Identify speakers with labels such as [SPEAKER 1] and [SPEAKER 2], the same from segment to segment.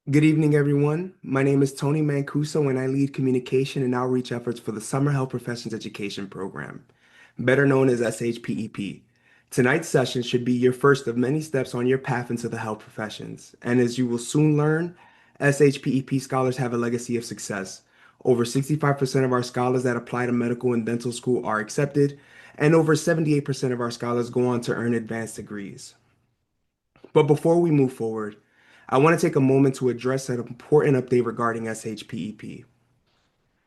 [SPEAKER 1] Good evening, everyone. My name is Tony Mancuso, and I lead communication and outreach efforts for the Summer Health Professions Education Program, better known as SHPEP. Tonight's session should be your first of many steps on your path into the health professions. And as you will soon learn, SHPEP scholars have a legacy of success. Over 65% of our scholars that apply to medical and dental school are accepted, and over 78% of our scholars go on to earn advanced degrees. But before we move forward, I want to take a moment to address an important update regarding SHPEP.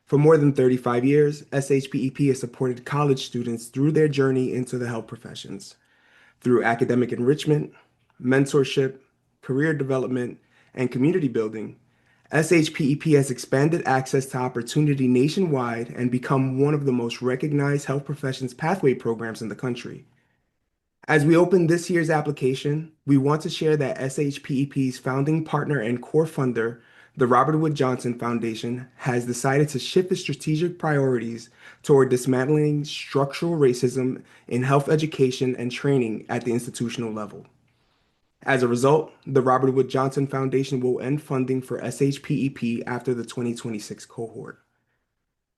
[SPEAKER 1] For more than 35 years, SHPEP has supported college students through their journey into the health professions. Through academic enrichment, mentorship, career development, and community building, SHPEP has expanded access to opportunity nationwide and become one of the most recognized health professions pathway programs in the country. As we open this year's application, we want to share that SHPEP's founding partner and core funder, the Robert Wood Johnson Foundation, has decided to shift its strategic priorities toward dismantling structural racism in health education and training at the institutional level. As a result, the Robert Wood Johnson Foundation will end funding for SHPEP after the 2026 cohort.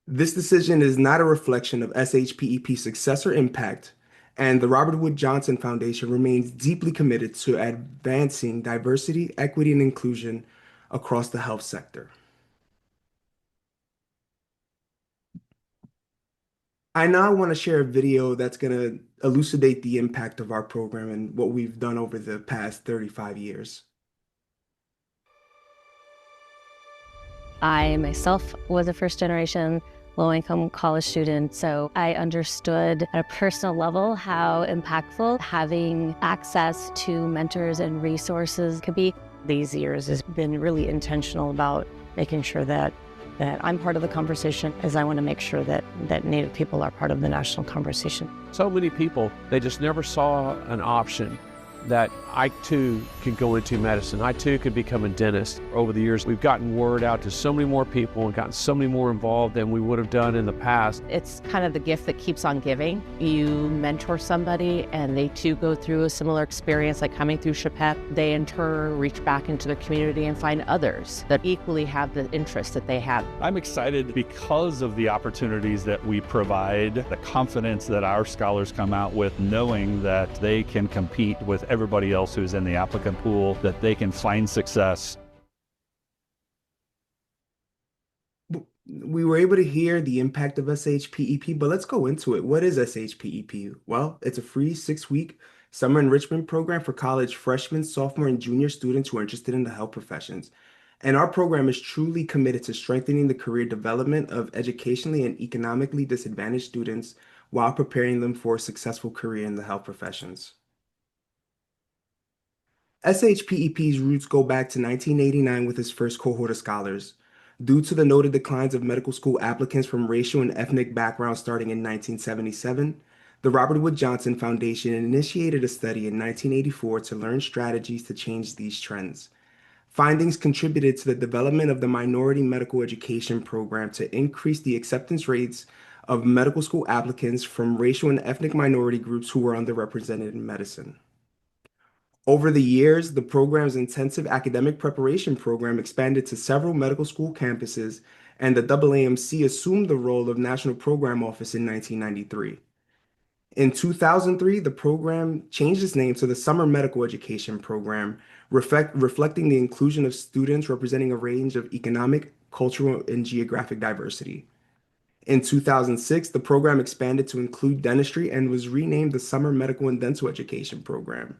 [SPEAKER 1] This decision is not a reflection of SHPEP's success or impact, and the Robert Wood Johnson Foundation remains deeply committed to advancing diversity, equity, and inclusion across the health sector. I now want to share a video that's going to elucidate the impact of our program and what we've done over the past 35 years.
[SPEAKER 2] I myself was a first generation low-income college student, so I understood at a personal level how impactful having access to mentors and resources could be.
[SPEAKER 3] These years has been really intentional about making sure that I'm part of the conversation, as I want to make sure that Native people are part of the national conversation.
[SPEAKER 4] So many people, they just never saw an option that I too could go into medicine. I too could become a dentist. Over the years, we've gotten word out to so many more people and gotten so many more involved than we would have done in the past.
[SPEAKER 3] It's kind of the gift that keeps on giving. You mentor somebody and they too go through a similar experience, like coming through SHPEP. They in turn reach back into their community and find others that equally have the interest that they have.
[SPEAKER 5] I'm excited because of the opportunities that we provide, the confidence that our scholars come out with, knowing that they can compete with everybody else who's in the applicant pool, that they can find success.
[SPEAKER 1] We were able to hear the impact of SHPEP, but let's go into it. What is SHPEP? Well, it's a free 6-week summer enrichment program for college freshmen, sophomore, and junior students who are interested in the health professions. And our program is truly committed to strengthening the career development of educationally and economically disadvantaged students while preparing them for a successful career in the health professions. SHPEP's roots go back to 1989 with its first cohort of scholars. Due to the noted declines of medical school applicants from racial and ethnic backgrounds starting in 1977, the Robert Wood Johnson Foundation initiated a study in 1984 to learn strategies to change these trends. Findings contributed to the development of the Minority Medical Education Program to increase the acceptance rates of medical school applicants from racial and ethnic minority groups who were underrepresented in medicine. Over the years, the program's intensive academic preparation program expanded to several medical school campuses, and the AAMC assumed the role of National Program Office in 1993. In 2003, the program changed its name to the Summer Medical Education Program, reflecting the inclusion of students representing a range of economic, cultural, and geographic diversity. In 2006, the program expanded to include dentistry and was renamed the Summer Medical and Dental Education Program.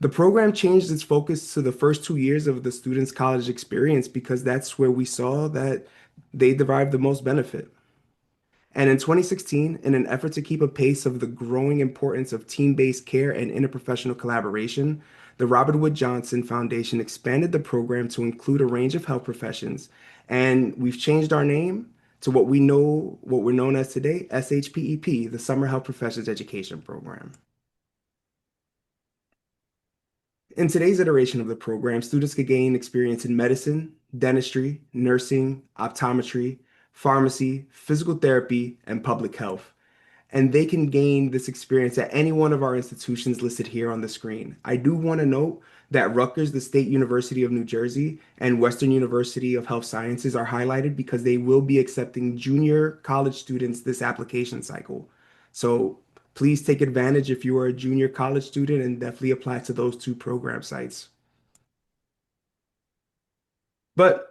[SPEAKER 1] The program changed its focus to the first 2 years of the student's college experience because that's where we saw that they derived the most benefit. And in 2016, in an effort to keep a pace of the growing importance of team-based care and interprofessional collaboration, the Robert Wood Johnson Foundation expanded the program to include a range of health professions, and we've changed our name to what we're known as today, SHPEP, the Summer Health Professions Education Program. In today's iteration of the program, students could gain experience in medicine, dentistry, nursing, optometry, pharmacy, physical therapy, and public health. And they can gain this experience at any one of our institutions listed here on the screen. I do want to note that Rutgers, the State University of New Jersey, and Western University of Health Sciences are highlighted because they will be accepting junior college students this application cycle. So please take advantage if you are a junior college student and definitely apply to those two program sites. But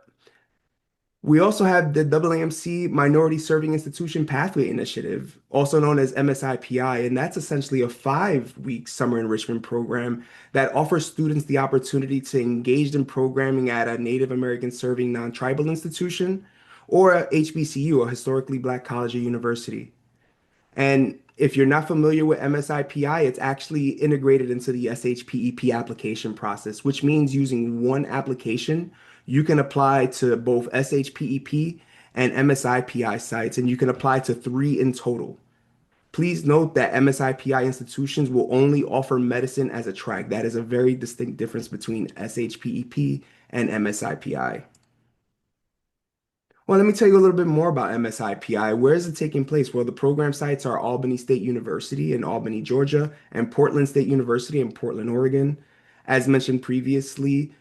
[SPEAKER 1] we also have the AAMC Minority Serving Institution Pathway Initiative, also known as MSIPI, and that's essentially a 5-week summer enrichment program that offers students the opportunity to engage in programming at a Native American serving non-tribal institution or a HBCU, a historically Black college or university. And if you're not familiar with MSIPI, it's actually integrated into the SHPEP application process, which means using one application, you can apply to both SHPEP and MSIPI sites, and you can apply to 3 in total. Please note that MSIPI institutions will only offer medicine as a track. That is a very distinct difference between SHPEP and MSIPI. Well, let me tell you a little bit more about MSIPI. Where is it taking place? Well, the program sites are Albany State University in Albany, Georgia, and Portland State University in Portland, Oregon. As mentioned previously,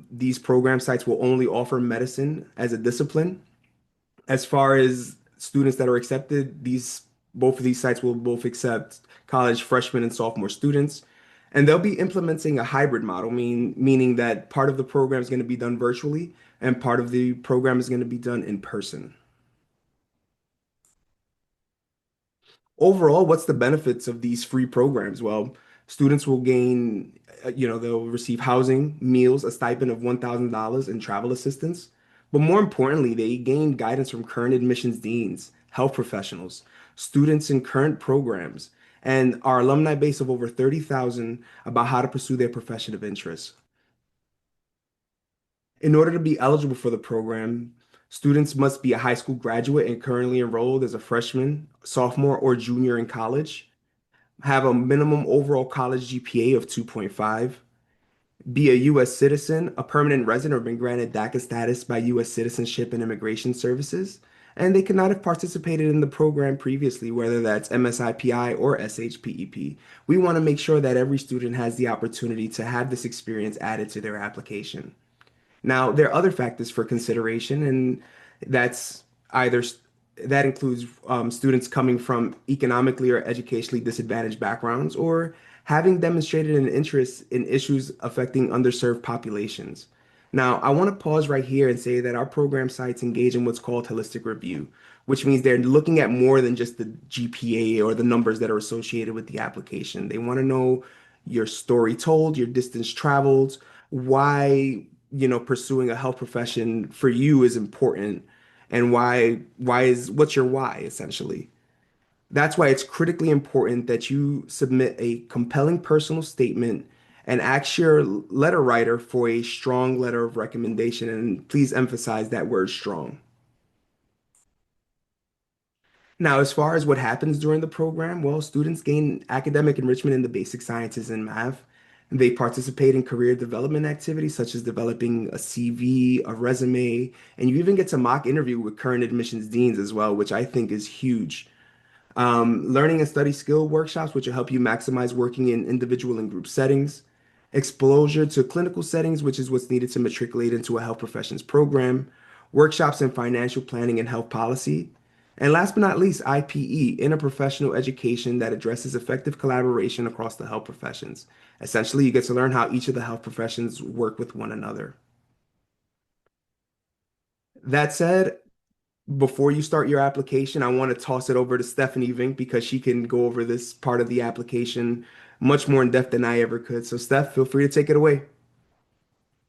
[SPEAKER 1] these program sites will only offer medicine as a discipline. As far as students that are accepted, both of these sites will both accept college freshmen and sophomore students. And they'll be implementing a hybrid model, meaning that part of the program is going to be done virtually and part of the program is going to be done in person. Overall, what's the benefits of these free programs? Well, students will gain, they'll receive housing, meals, a stipend of $1,000 and travel assistance. But more importantly, they gain guidance from current admissions deans, health professionals, students in current programs, and our alumni base of over 30,000 about how to pursue their profession of interest. In order to be eligible for the program, students must be a high school graduate and currently enrolled as a freshman, sophomore, or junior in college, have a minimum overall college GPA of 2.5, be a U.S. citizen, a permanent resident, or been granted DACA status by U.S. Citizenship and Immigration Services, and they cannot have participated in the program previously, whether that's MSIPI or SHPEP. We want to make sure that every student has the opportunity to have this experience added to their application. Now, there are other factors for consideration, and that's either that includes students coming from economically or educationally disadvantaged backgrounds or having demonstrated an interest in issues affecting underserved populations. Now, I want to pause right here and say that our program sites engage in what's called holistic review, which means they're looking at more than just the GPA or the numbers that are associated with the application. They want to know your story told, your distance traveled, why, pursuing a health profession for you is important, and what's your why, essentially. That's why it's critically important that you submit a compelling personal statement and ask your letter writer for a strong letter of recommendation. And please emphasize that word strong. Now, as far as what happens during the program, well, students gain academic enrichment in the basic sciences and math. They participate in career development activities such as developing a CV, a resume, and you even get to mock interview with current admissions deans as well, which I think is huge. Learning and study skill workshops, which will help you maximize working in individual and group settings, exposure to clinical settings, which is what's needed to matriculate into a health professions program, workshops in financial planning and health policy, and last but not least, IPE, interprofessional education that addresses effective collaboration across the health professions. Essentially, you get to learn how each of the health professions work with one another. That said, before you start your application, I want to toss it over to Stephanie Vink because she can go over this part of the application much more in depth than I ever could. So, Steph, feel free to take it away.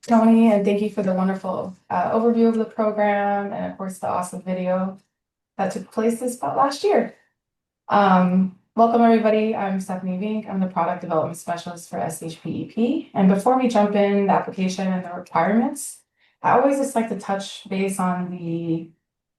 [SPEAKER 6] Tony, and thank you for the wonderful overview of the program and, of course, the awesome video that took place this last year. Welcome, everybody. I'm Stephanie Vink. I'm the Product Development Specialist for SHPEP. And before we jump in the application and the requirements, I always just like to touch base on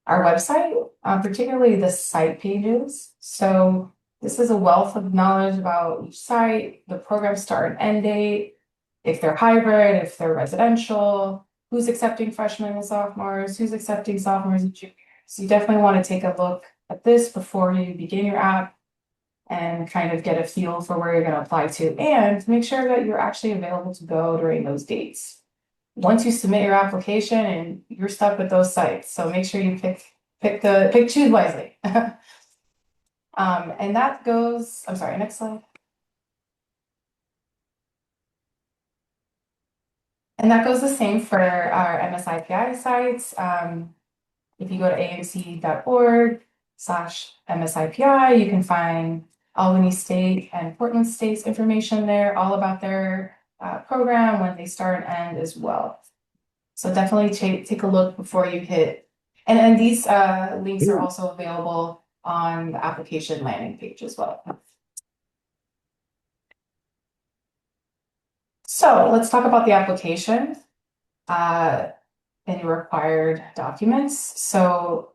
[SPEAKER 6] our website, particularly the site pages. So this is a wealth of knowledge about each site, the program start and end date, if they're hybrid, if they're residential, who's accepting freshmen and sophomores, who's accepting sophomores and juniors. So you definitely want to take a look at this before you begin your app. and kind of get a feel for where you're going to apply to, and make sure that you're actually available to go during those dates. Once you submit your application, and you're stuck with those sites, so make sure you choose wisely. And that goes, I'm sorry, next slide. And that goes the same for our MSIPI sites. If you go to amc.org/MSIPI, you can find Albany State and Portland State's information there, all about their program, when they start and end as well. So definitely take a look before you hit. And these links are also available on the application landing page as well. So let's talk about the application and your required documents. So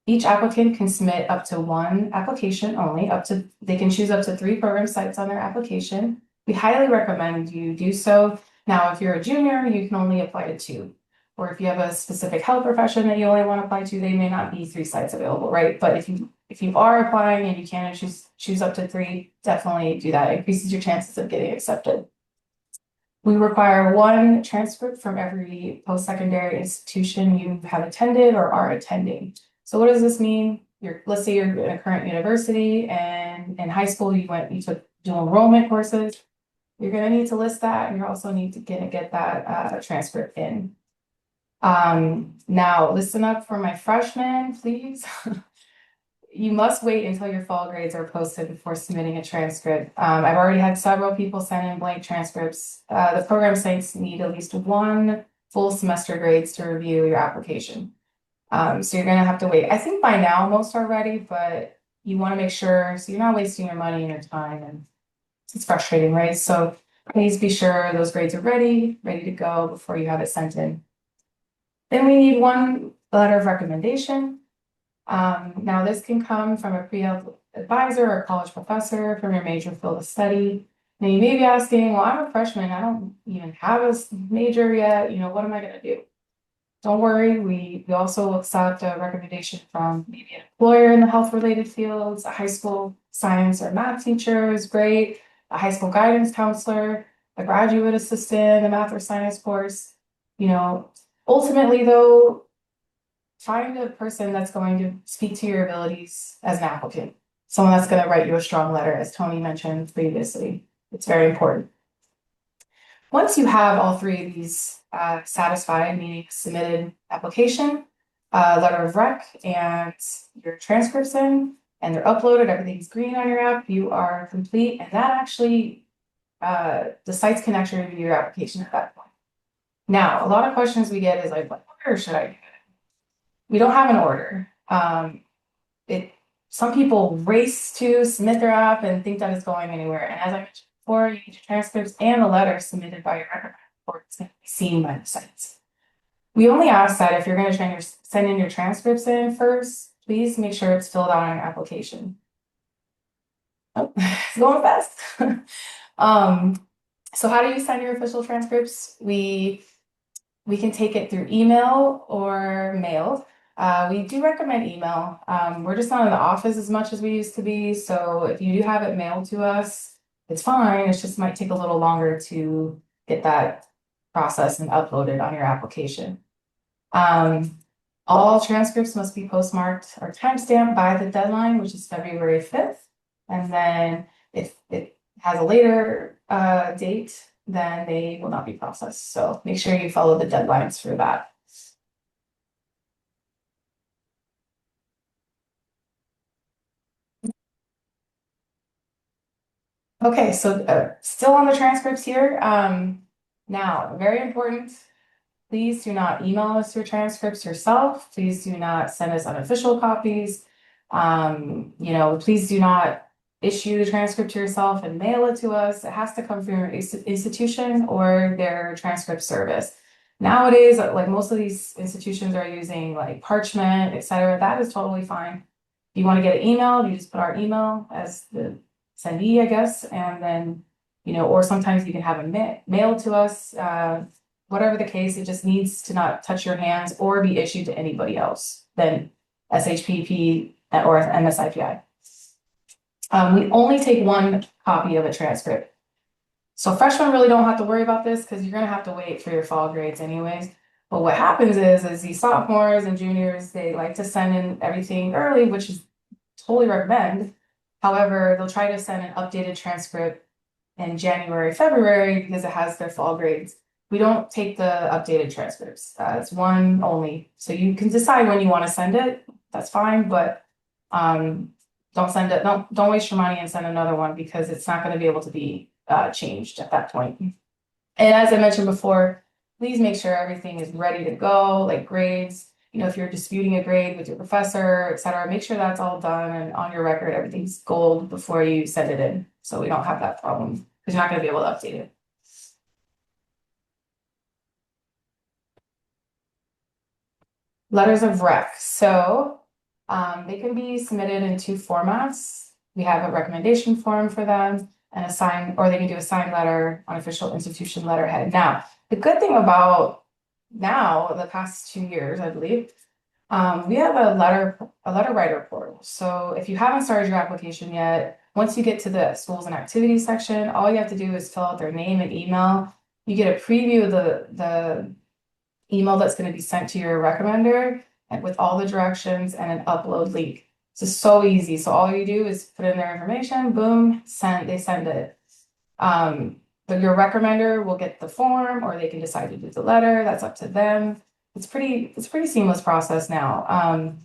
[SPEAKER 6] each applicant can submit up to one application only. They can choose up to 3 program sites on their application. We highly recommend you do so. Now, if you're a junior, you can only apply to 2. Or if you have a specific health profession that you only want to apply to, they may not be 3 sites available, right? But if you are applying and you can choose up to 3, definitely do that. It increases your chances of getting accepted. We require 1 transcript from every post-secondary institution you have attended or are attending. So what does this mean? Let's say you're in a current university, and in high school you took dual enrollment courses. You're going to need to list that, and you also need to get that transcript in. Now listen up for my freshmen, please. You must wait until your fall grades are posted before submitting a transcript. I've already had several people send in blank transcripts. The program sites need at least 1 full semester grades to review your application. So you're gonna have to wait. I think by now most are ready, but you want to make sure so you're not wasting your money and your time, and it's frustrating, right? So please be sure those grades are ready to go before you have it sent in. Then we need 1 letter of recommendation. Now this can come from a pre-health advisor or a college professor from your major field of study. Now you may be asking, well, I'm a freshman, I don't even have a major yet, what am I gonna do? Don't worry, we also accept a recommendation from maybe an employer in the health-related fields. A high school science or math teacher is great, a high school guidance counselor, a graduate assistant, a math or science course. Ultimately though, find a person that's going to speak to your abilities as an applicant. Someone that's going to write you a strong letter, as Tony mentioned previously. It's very important. Once you have all 3 of these satisfied, meaning submitted application, letter of rec, and your transcripts in, and they're uploaded, everything's green on your app, you are complete, and that actually, the sites can actually review your application at that point. Now, a lot of questions we get is like, what order should I do it? We don't have an order. Some people race to submit their app and think that it's going anywhere. And as I mentioned before, you need your transcripts and the letter submitted by your recommender before it's going to be seen by the sites. We only ask that if you're going to send in your transcripts in first, please make sure it's filled out on your application. Oh, it's going fast. So how do you send your official transcripts? We can take it through email or mail. We do recommend email. We're just not in the office as much as we used to be. So if you do have it mailed to us, it's fine. It just might take a little longer to get that processed and uploaded on your application. All transcripts must be postmarked or timestamped by the deadline, which is February 5th. And then if it has a later date, then they will not be processed. So make sure you follow the deadlines for that. Okay, so still on the transcripts here. Now, very important, please do not email us your transcripts yourself. Please do not send us unofficial copies. Please do not issue the transcript to yourself and mail it to us. It has to come from your institution or their transcript service. Nowadays, like most of these institutions are using like Parchment, etc. That is totally fine. If you want to get it emailed, you just put our email as the sendee, I guess, and then, or sometimes you can have it mailed to us. Whatever the case, it just needs to not touch your hands or be issued to anybody else than SHPEP or MSIPI. We only take one copy of a transcript. So freshmen really don't have to worry about this because you're gonna have to wait for your fall grades anyways. But what happens is these sophomores and juniors, they like to send in everything early, which is totally recommend. However, they'll try to send an updated transcript in January, February because it has their fall grades. We don't take the updated transcripts. It's one only. So you can decide when you want to send it. That's fine, but don't send it. Don't waste your money and send another one because it's not going to be able to be changed at that point. And as I mentioned before, please make sure everything is ready to go, like grades. You know, if you're disputing a grade with your professor, et cetera, make sure that's all done and on your record, everything's gold before you send it in. So we don't have that problem because you're not going to be able to update it. Letters of rec. So they can be submitted in two formats. We have a recommendation form for them and a sign, or they can do a signed letter on official institution letterhead. Now, the good thing about now, the past 2 years, I believe, we have a letter writer portal. So if you haven't started your application yet, once you get to the schools and activities section, all you have to do is fill out their name and email. You get a preview of the email that's going to be sent to your recommender and with all the directions and an upload link. It's so easy. So all you do is put in their information, boom, they send it. But your recommender will get the form or they can decide to do the letter. That's up to them. It's pretty seamless process now.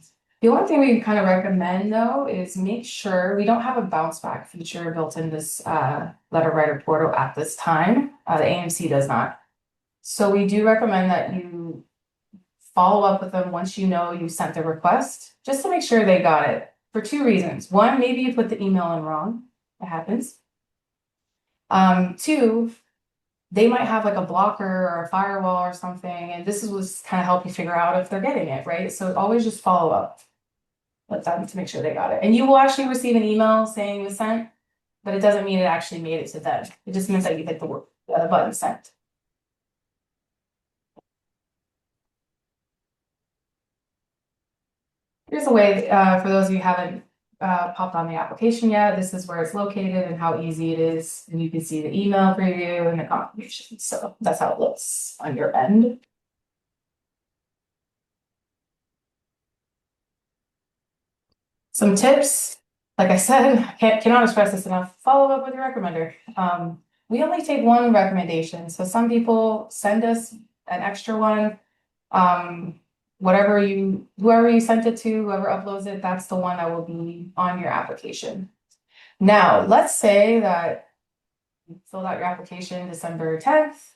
[SPEAKER 6] The only thing we kind of recommend though is make sure we don't have a bounce back feature built in this letter writer portal at this time. The AMC does not. So we do recommend that you follow up with them once you know you sent the request, just to make sure they got it for two reasons. One, maybe you put the email in wrong. It happens. Two, they might have like a blocker or a firewall or something, and this was kind of help you figure out if they're getting it, right? So always just follow up with them to make sure they got it. And you will actually receive an email saying it was sent, but it doesn't mean it actually made it to them. It just means that you hit the button sent. Here's a way, for those of you who haven't popped on the application yet, this is where it's located and how easy it is. And you can see the email preview and the confirmation. So that's how it looks on your end. Some tips, like I said, cannot express this enough. Follow up with your recommender. We only take one recommendation. So some people send us an extra one. Whoever you sent it to, whoever uploads it, that's the one that will be on your application. Now, let's say that you filled out your application December 10th,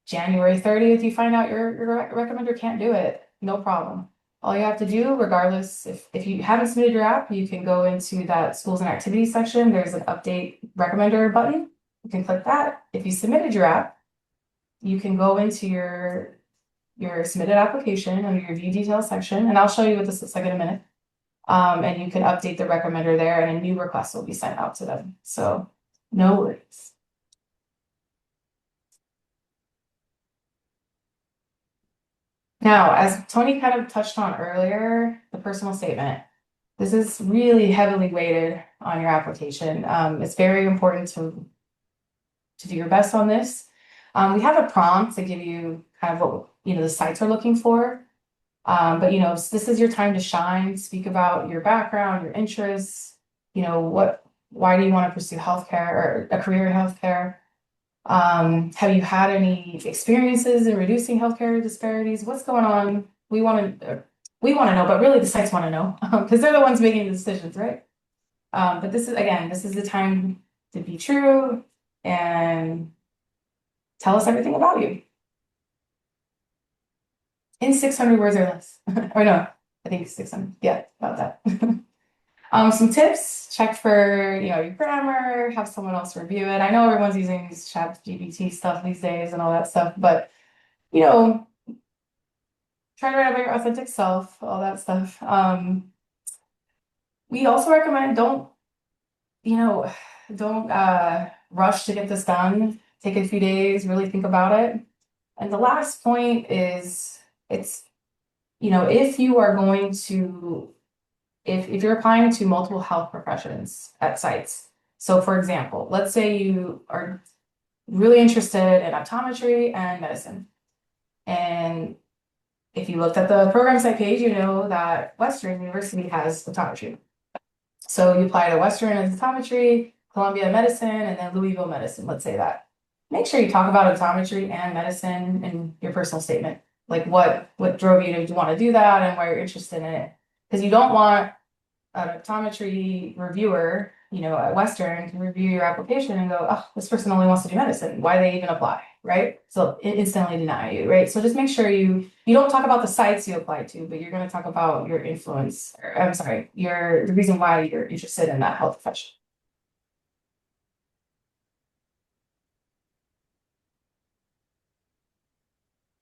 [SPEAKER 6] January 30th, you find out your recommender can't do it. No problem. All you have to do, regardless, if you haven't submitted your app, you can go into that schools and activities section. There's an update recommender button. You can click that. If you submitted your app, you can go into your submitted application under your view details section, and I'll show you what this looks like in a minute. And you can update the recommender there and a new request will be sent out to them. So no worries. Now, as Tony kind of touched on earlier, the personal statement. This is really heavily weighted on your application. It's very important to do your best on this. We have a prompt to give you kind of what the sites are looking for. But this is your time to shine. Speak about your background, your interests. Why do you want to pursue healthcare or a career in healthcare? Have you had any experiences in reducing healthcare disparities? What's going on? We want to know, but really the sites want to know because they're the ones making the decisions, right? But this is the time to be true and tell us everything about you. In 600 words or less. Or no, I think 600. Yeah, about that. Some tips, check for your grammar, have someone else review it. I know everyone's using these ChatGPT stuff these days and all that stuff, but try to write about your authentic self, all that stuff. We also recommend don't rush to get this done. Take a few days, really think about it. And the last point is if you are going to if you're applying to multiple health professions at sites, so for example, let's say you are really interested in optometry and medicine. And if you looked at the program site page, you know that Western University has optometry. So you apply to Western as optometry, Columbia medicine, and then Louisville medicine, let's say that. Make sure you talk about optometry and medicine in your personal statement. Like what drove you to want to do that and why you're interested in it. Because you don't want an optometry reviewer, at Western to review your application and go, oh, this person only wants to do medicine. Why they even apply, right? So it instantly deny you, right? So just make sure you don't talk about the sites you apply to, but you're going to talk about your influence, or I'm sorry, the reason why you're interested in that health profession.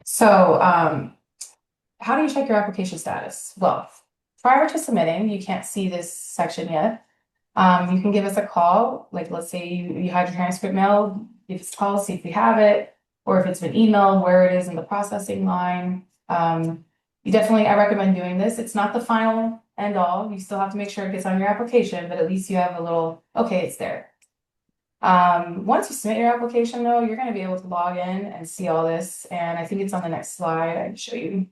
[SPEAKER 6] So how do you check your application status? Well, prior to submitting, you can't see this section yet. You can give us a call, like let's say you had your transcript mailed, give us a call, see if we have it, or if it's been emailed, where it is in the processing line. I recommend doing this. It's not the final end all. You still have to make sure it gets on your application, but at least you have a little, okay, it's there. Once you submit your application though, you're gonna be able to log in and see all this. And I think it's on the next slide. I can show you.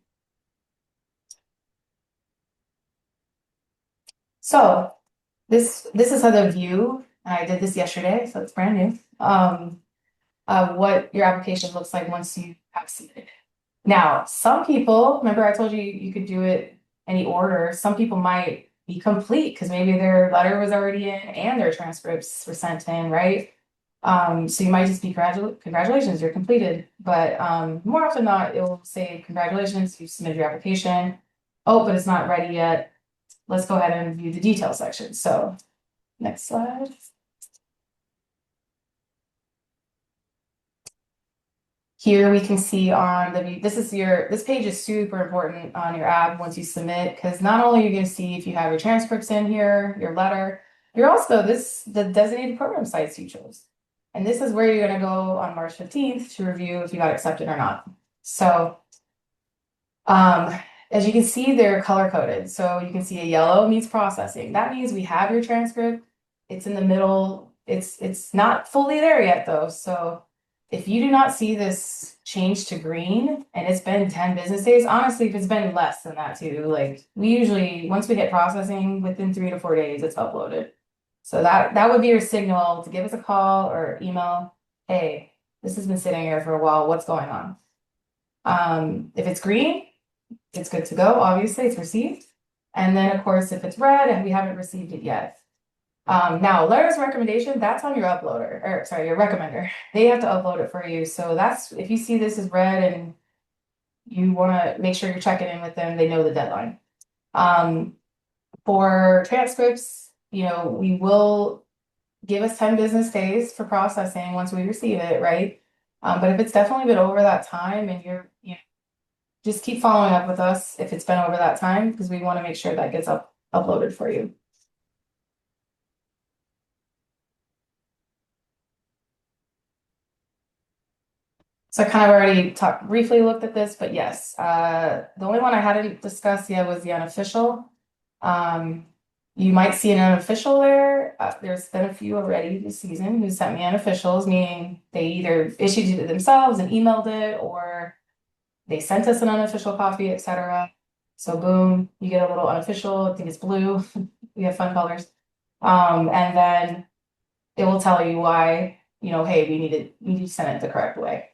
[SPEAKER 6] So this is how the view, and I did this yesterday, so it's brand new. What your application looks like once you have submitted. Now, some people, remember I told you you could do it any order. Some people might be complete because maybe their letter was already in and their transcripts were sent in, right? So you might just be congratulations, you're completed. But more often than not, it will say congratulations, you submitted your application. Oh, but it's not ready yet. Let's go ahead and view the detail section. So next slide. Here we can see on the view, this page is super important on your app once you submit, because not only are you going to see if you have your transcripts in here, your letter, you're also the designated program sites you chose. And this is where you're going to go on March 15th to review if you got accepted or not. So as you can see, they're color coded. So you can see a yellow means processing. That means we have your transcript. It's in the middle. It's not fully there yet though. So if you do not see this change to green and it's been 10 business days, honestly, if it's been less than that too, like we usually, once we hit processing within 3 to 4 days, it's uploaded. So that would be your signal to give us a call or email. Hey, this has been sitting here for a while. What's going on? If it's green, it's good to go. Obviously, it's received. And then, of course, if it's red and we haven't received it yet. Now, letters of recommendation, that's on your uploader, or sorry, your recommender. They have to upload it for you. So that's, if you see this is red and you want to make sure you're checking in with them, they know the deadline. For transcripts, we will give us 10 business days for processing once we receive it, right? But if it's definitely been over that time and just keep following up with us if it's been over that time, because we want to make sure that gets uploaded for you. So I kind of already briefly looked at this, but yes, the only one I hadn't discussed yet was the unofficial. You might see an unofficial there. There's been a few already this season who sent me unofficials, meaning they either issued it themselves and emailed it, or they sent us an unofficial copy, etc. So boom, you get a little unofficial. I think it's blue. We have fun colors. And then it will tell you why, hey, we need to send it the correct way.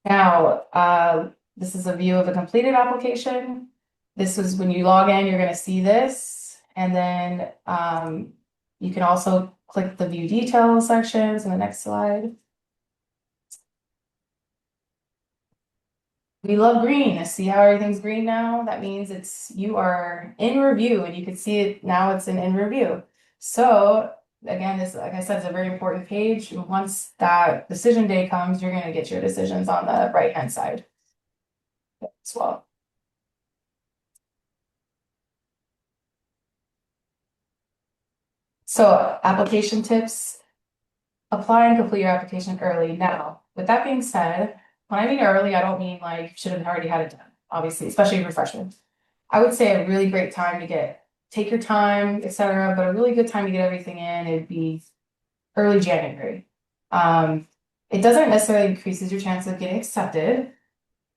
[SPEAKER 6] Now, this is a view of a completed application. This is when you log in, you're going to see this. And then you can also click the view details sections in the next slide. We love green. See how everything's green now? That means you are in review, and you can see it now. It's in review. So again, this, like I said, is a very important page. Once that decision day comes, you're going to get your decisions on the right-hand side as well. So application tips, apply and complete your application early. Now, with that being said, when I mean early, I don't mean like you should have already had it done, obviously, especially if you're freshmen. I would say a really great time to take your time, etc. But a really good time to get everything in, it'd be early January. It doesn't necessarily increases your chance of getting accepted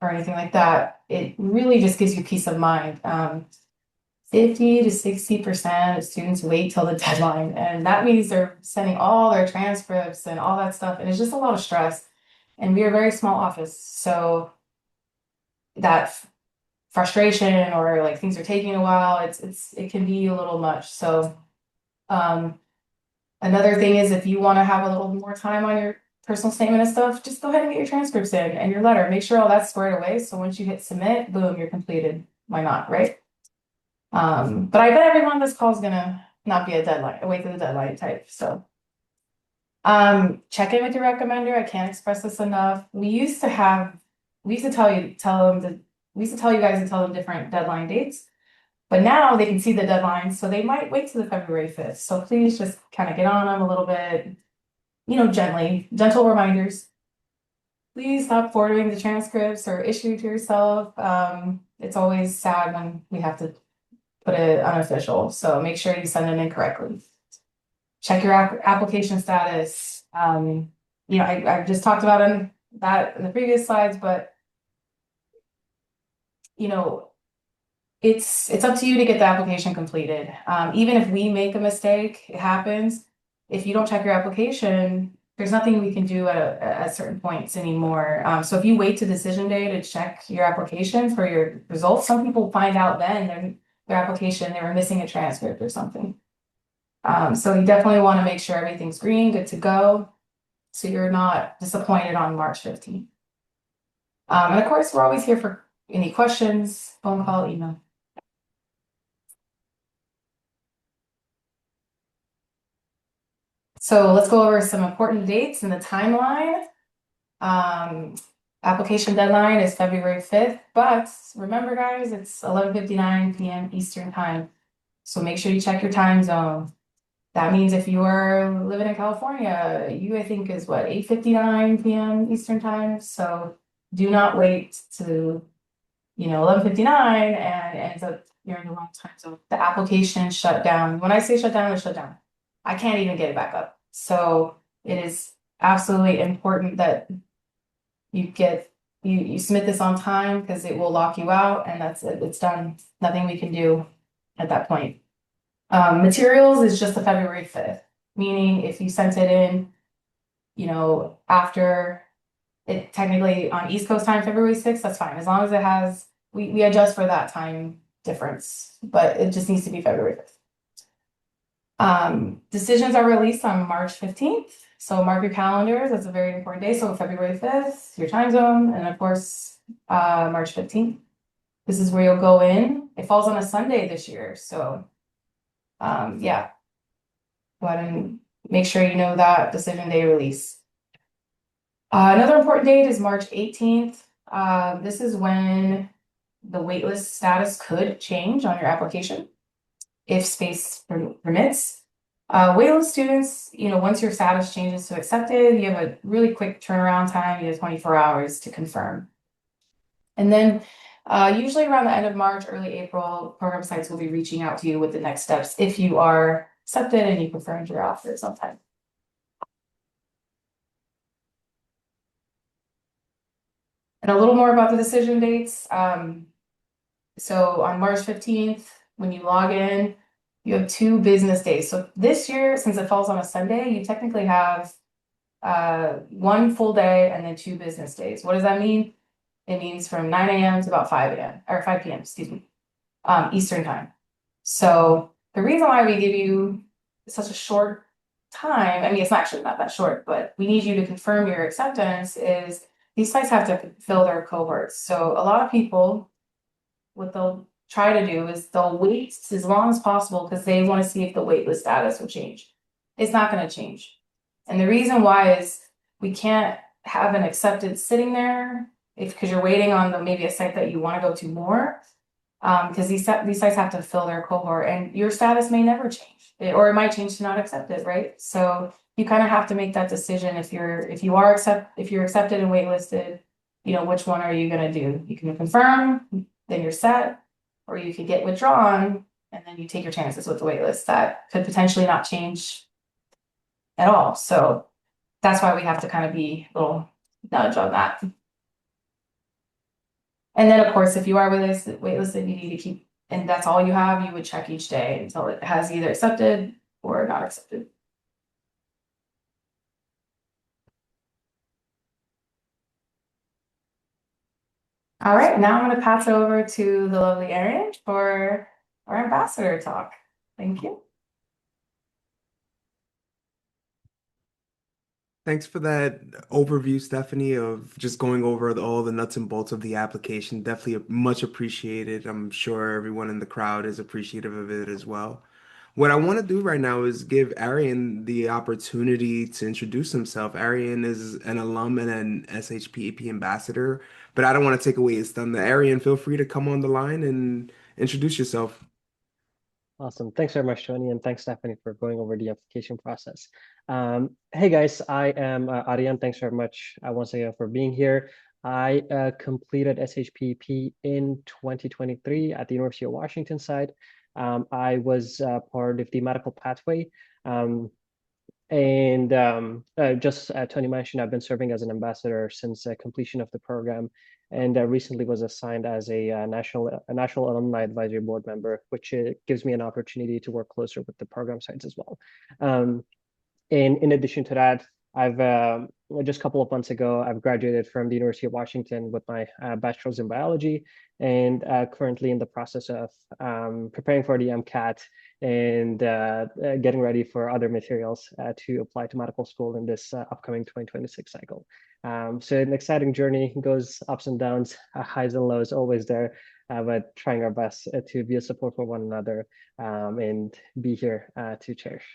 [SPEAKER 6] or anything like that. It really just gives you peace of mind. 50 to 60% of students wait till the deadline, and that means they're sending all their transcripts and all that stuff, and it's just a lot of stress. And we are a very small office, so that frustration or like things are taking a while, it can be a little much. So another thing is if you want to have a little more time on your personal statement and stuff, just go ahead and get your transcripts in and your letter. Make sure all that's squared away. So once you hit submit, boom, you're completed. Why not, right? But I bet everyone on this call is gonna not be a deadline, a wait to the deadline type. So check in with your recommender. I can't express this enough. We used to tell you guys to tell them different deadline dates, but now they can see the deadline, so they might wait to the February 5th. So please just kind of get on them a little bit, gentle reminders. Please stop forwarding the transcripts or issue to yourself. It's always sad when we have to put it unofficial, so make sure you send it in correctly. Check your application status. I just talked about that in the previous slides, but it's up to you to get the application completed. Even if we make a mistake, it happens. If you don't check your application, there's nothing we can do at certain points anymore. So if you wait to decision day to check your application for your results, some people find out then their application, they were missing a transcript or something. So you definitely want to make sure everything's green, good to go, so you're not disappointed on March 15th. And of course, we're always here for any questions, phone call, email. So let's go over some important dates in the timeline. Application deadline is February 5th, but remember guys, it's 11:59 p.m. Eastern time. So make sure you check your time zone. That means if you are living in California, I think is what, 8:59 p.m. Eastern time. So do not wait to 11:59 and ends up you're in the wrong time zone. The application shut down. When I say shut down, it's shut down. I can't even get it back up. So it is absolutely important that you submit this on time, because it will lock you out, and that's it. It's done. Nothing we can do at that point. Materials is just the February 5th, meaning if you sent it in, after it technically on East Coast time, February 6th, that's fine. As long as it has, we adjust for that time difference, but it just needs to be February 5th. Decisions are released on March 15th. So mark your calendars. That's a very important day. So February 5th, your time zone, and of course, March 15th. This is where you'll go in. It falls on a Sunday this year. So yeah, go ahead and make sure you know that decision day release. Another important date is March 18th. This is when the waitlist status could change on your application if space permits. Waitlist students, once your status changes to accepted, you have a really quick turnaround time. You have 24 hours to confirm. And then usually around the end of March, early April, program sites will be reaching out to you with the next steps if you are accepted and you confirmed your offer sometime. And a little more about the decision dates. So on March 15th, when you log in, you have 2 business days. So this year, since it falls on a Sunday, you technically have 1 full day and then 2 business days. What does that mean? It means from 9 a.m. to about 5 a.m. or 5 p.m. excuse me, Eastern time. So the reason why we give you such a short time, I mean, it's actually not that short, but we need you to confirm your acceptance, is these sites have to fill their cohorts. So a lot of people, what they'll try to do is they'll wait as long as possible because they want to see if the waitlist status will change. It's not going to change. And the reason why is we can't have an accepted sitting there because you're waiting on maybe a site that you want to go to more, because these sites have to fill their cohort, and your status may never change, or it might change to not accepted, right? So you kind of have to make that decision if you're accepted and waitlisted, which one are you going to do? You can confirm, then you're set, or you could get withdrawn, and then you take your chances with the waitlist that could potentially not change at all. So that's why we have to kind of be a little nudge on that. And then, of course, if you are waitlisted, you need to keep, and that's all you have, you would check each day until it has either accepted or not accepted. All right, now I'm going to pass it over to the lovely Erin for our ambassador talk. Thank you.
[SPEAKER 1] Thanks for that overview, Stephanie, of just going over all the nuts and bolts of the application. Definitely much appreciated. I'm sure everyone in the crowd is appreciative of it as well. What I want to do right now is give Arian the opportunity to introduce himself. Arian is an alum and an SHPEP ambassador, but I don't want to take away his thunder. Arian, feel free to come on the line and introduce yourself.
[SPEAKER 7] Awesome. Thanks very much, Tony, and thanks, Stephanie, for going over the application process. Hey, guys, I am Aryan. Thanks very much once again for being here. I completed SHPEP in 2023 at the University of Washington side. I was part of the medical pathway. Just Tony mentioned, I've been serving as an ambassador since completion of the program, and recently was assigned as a national alumni advisory board member, which gives me an opportunity to work closer with the program sites as well. And in addition to that, I've just a couple of months ago, I've graduated from the University of Washington with my bachelor's in biology, and currently in the process of preparing for the MCAT and getting ready for other materials to apply to medical school in this upcoming 2026 cycle. So an exciting journey, goes ups and downs, highs and lows, always there, but trying our best to be a support for one another and be here to cherish.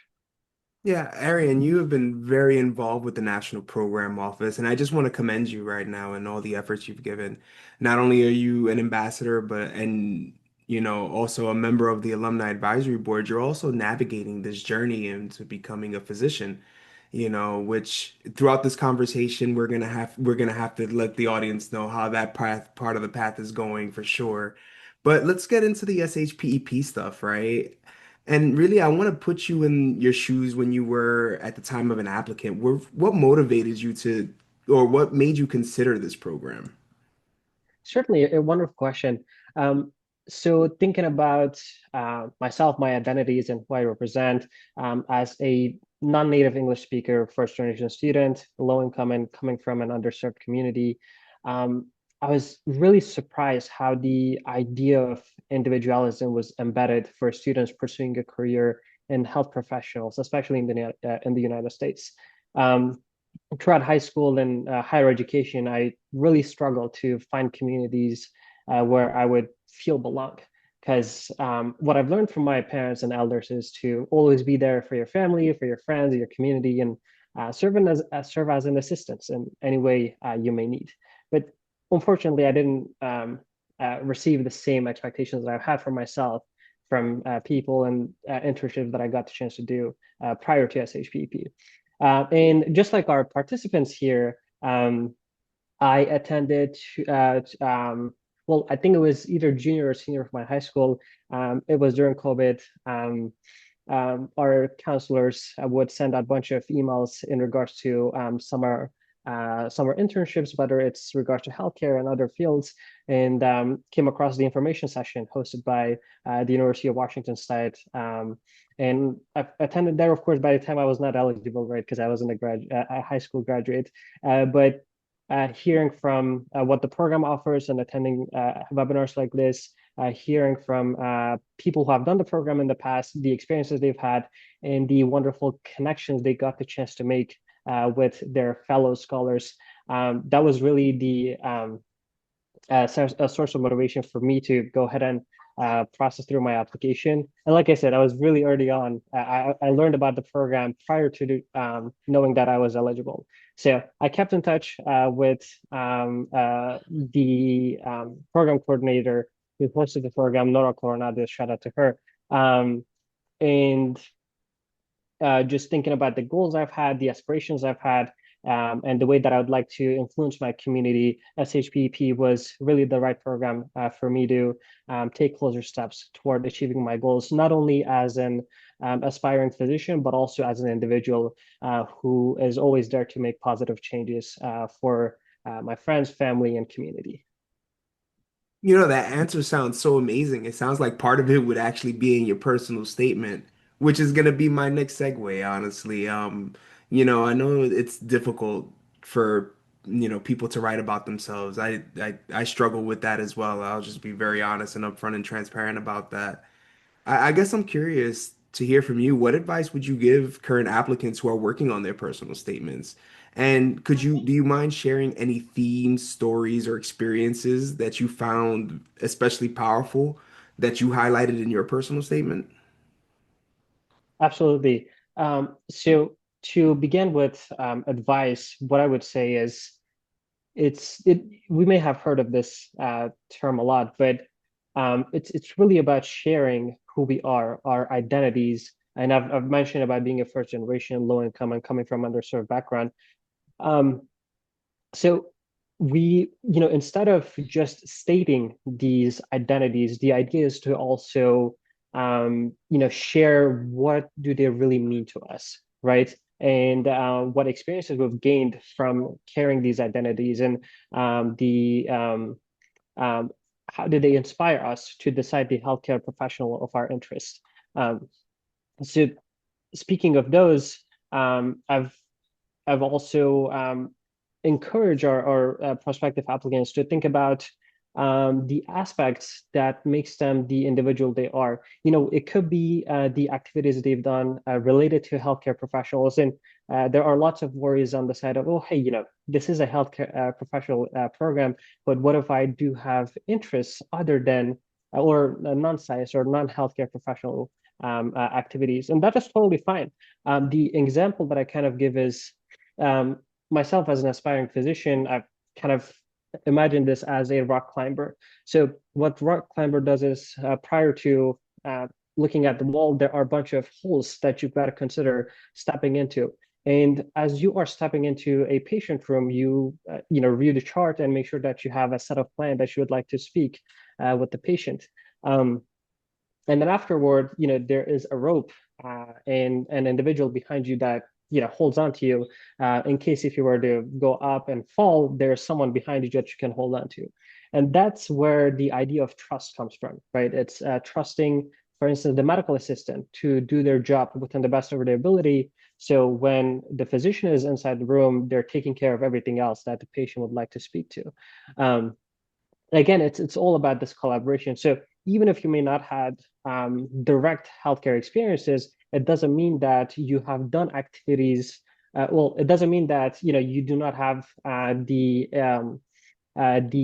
[SPEAKER 1] Yeah, Arian, you have been very involved with the National Program Office, and I just want to commend you right now and all the efforts you've given. Not only are you an ambassador, also a member of the Alumni Advisory Board, you're also navigating this journey into becoming a physician, which throughout this conversation we're gonna have to let the audience know how that part of the path is going for sure. But let's get into the SHPEP stuff, right? And really, I want to put you in your shoes when you were at the time of an applicant. What motivated you to, or what made you consider this program?
[SPEAKER 7] Certainly a wonderful question. So thinking about myself, my identities, and who I represent as a non-native English speaker, first generation student, low income, and coming from an underserved community, I was really surprised how the idea of individualism was embedded for students pursuing a career in health professionals, especially in the United States. Throughout high school and higher education, I really struggled to find communities where I would feel belong. Because what I've learned from my parents and elders is to always be there for your family, for your friends, your community, and serve as an assistance in any way you may need. But unfortunately, I didn't receive the same expectations that I've had for myself from people and internships that I got the chance to do prior to SHPEP. And just like our participants here, I attended, well, I think it was either junior or senior of my high school. It was during COVID. Our counselors would send out a bunch of emails in regards to summer internships, whether it's regards to healthcare and other fields, and came across the information session hosted by the University of Washington site. And I attended there, of course. By the time I was not eligible, right, because I wasn't a high school graduate, but hearing from what the program offers and attending webinars like this, hearing from people who have done the program in the past, the experiences they've had, and the wonderful connections they got the chance to make with their fellow scholars. That was really the a source of motivation for me to go ahead and process through my application. And like I said, I was really early on. I learned about the program prior to knowing that I was eligible. So I kept in touch with the program coordinator who hosted the program, Nora Coronado, shout out to her. And just thinking about the goals I've had, the aspirations I've had, and the way that I would like to influence my community, SHPEP was really the right program for me to take closer steps toward achieving my goals, not only as an aspiring physician, but also as an individual who is always there to make positive changes for my friends, family, and community.
[SPEAKER 1] You know, that answer sounds so amazing. It sounds like part of it would actually be in your personal statement, which is going to be my next segue, honestly. I know it's difficult for, people to write about themselves. I struggle with that as well. I'll just be very honest and upfront and transparent about that. I guess I'm curious to hear from you. What advice would you give current applicants who are working on their personal statements? And do you mind sharing any themes, stories, or experiences that you found especially powerful that you highlighted in your personal statement?
[SPEAKER 7] Absolutely. So to begin with advice, what I would say is we may have heard of this term a lot, but it's really about sharing who we are, our identities. And I've mentioned about being a first generation low income and coming from underserved background. So instead of just stating these identities, the idea is to also share what do they really mean to us, right? And what experiences we've gained from carrying these identities, and how did they inspire us to decide the healthcare professional of our interest. So speaking of those, I've also encouraged our prospective applicants to think about the aspects that makes them the individual they are. It could be the activities they've done related to healthcare professionals, and there are lots of worries on the side of, oh, hey, this is a healthcare professional program, but what if I do have interests other than or non-science or non-healthcare professional activities? And that is totally fine. The example that I kind of give is myself as an aspiring physician. I've kind of imagined this as a rock climber. So what rock climber does is prior to looking at the wall, there are a bunch of holes that you've got to consider stepping into. And as you are stepping into a patient room, you review the chart and make sure that you have a set of plan that you would like to speak with the patient. And then afterward, there is a rope and an individual behind you that holds on to you in case if you were to go up and fall, there's someone behind you that you can hold on to. And that's where the idea of trust comes from, right? It's trusting, for instance, the medical assistant to do their job within the best of their ability. So when the physician is inside the room, they're taking care of everything else that the patient would like to speak to. Again, it's all about this collaboration. So even if you may not have direct healthcare experiences, it doesn't mean that you have done activities. It doesn't mean that you do not have the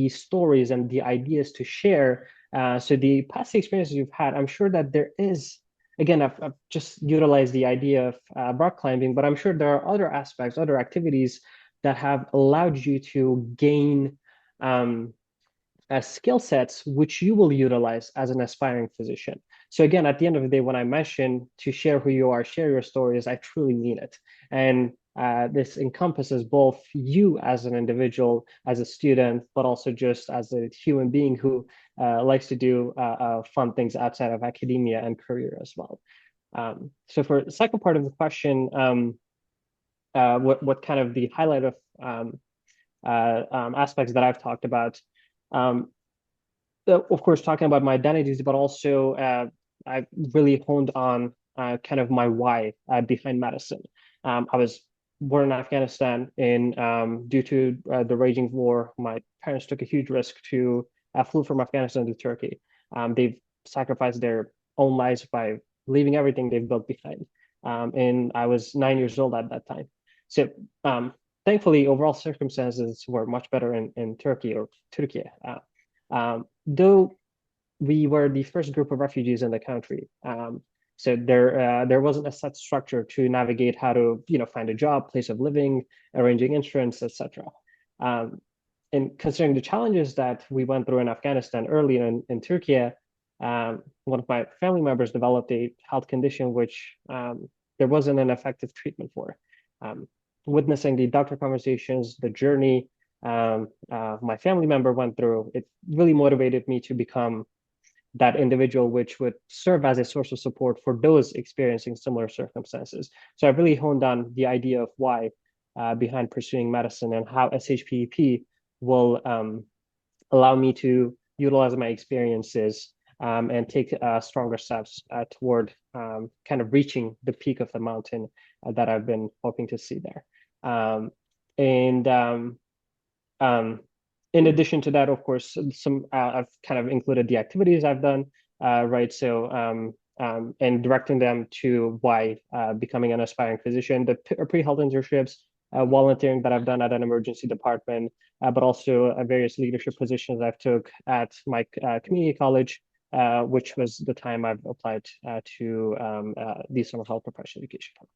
[SPEAKER 7] stories and the ideas to share. So the past experiences you've had, I'm sure that there is. Again, I've just utilized the idea of rock climbing, but I'm sure there are other aspects, other activities that have allowed you to gain skill sets which you will utilize as an aspiring physician. So again, at the end of the day, when I mention to share who you are, share your stories, I truly mean it. And this encompasses both you as an individual, as a student, but also just as a human being who likes to do fun things outside of academia and career as well. So for the second part of the question, what kind of the highlight of aspects that I've talked about, of course, talking about my identities, but also I really honed on kind of my why behind medicine. I was born in Afghanistan, and due to the raging war, my parents took a huge risk to flew from Afghanistan to Turkey. They've sacrificed their own lives by leaving everything they've built behind. And I was 9 years old at that time. So thankfully, overall circumstances were much better in Turkey or Turkey. Though we were the first group of refugees in the country. So there wasn't a set structure to navigate how to find a job, place of living, arranging insurance, etc. And considering the challenges that we went through in Afghanistan early in Turkey, one of my family members developed a health condition which there wasn't an effective treatment for. witnessing the doctor conversations, the journey my family member went through, it really motivated me to become that individual which would serve as a source of support for those experiencing similar circumstances. So I really honed on the idea of why behind pursuing medicine and how SHPEP will allow me to utilize my experiences and take stronger steps toward kind of reaching the peak of the mountain that I've been hoping to see there. And in addition to that, of course, I've kind of included the activities I've done, right? So and directing them to why becoming an aspiring physician, the pre-health internships, volunteering that I've done at an emergency department, but also various leadership positions I've took at my community college, which was the time I've applied to the summer health professional education program.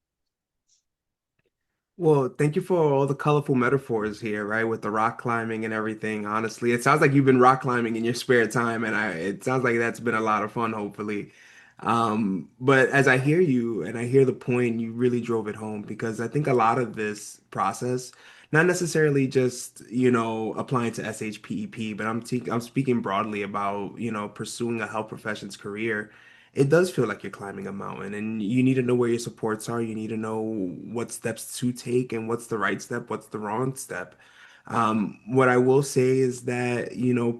[SPEAKER 1] Well, thank you for all the colorful metaphors here, right? With the rock climbing and everything. Honestly, it sounds like you've been rock climbing in your spare time, and it sounds like that's been a lot of fun, hopefully. But as I hear you and I hear the point, you really drove it home because I think a lot of this process, not necessarily just, applying to SHPEP, but I'm speaking broadly about, pursuing a health professions career. It does feel like you're climbing a mountain, and you need to know where your supports are. You need to know what steps to take and what's the right step, what's the wrong step. What I will say is that,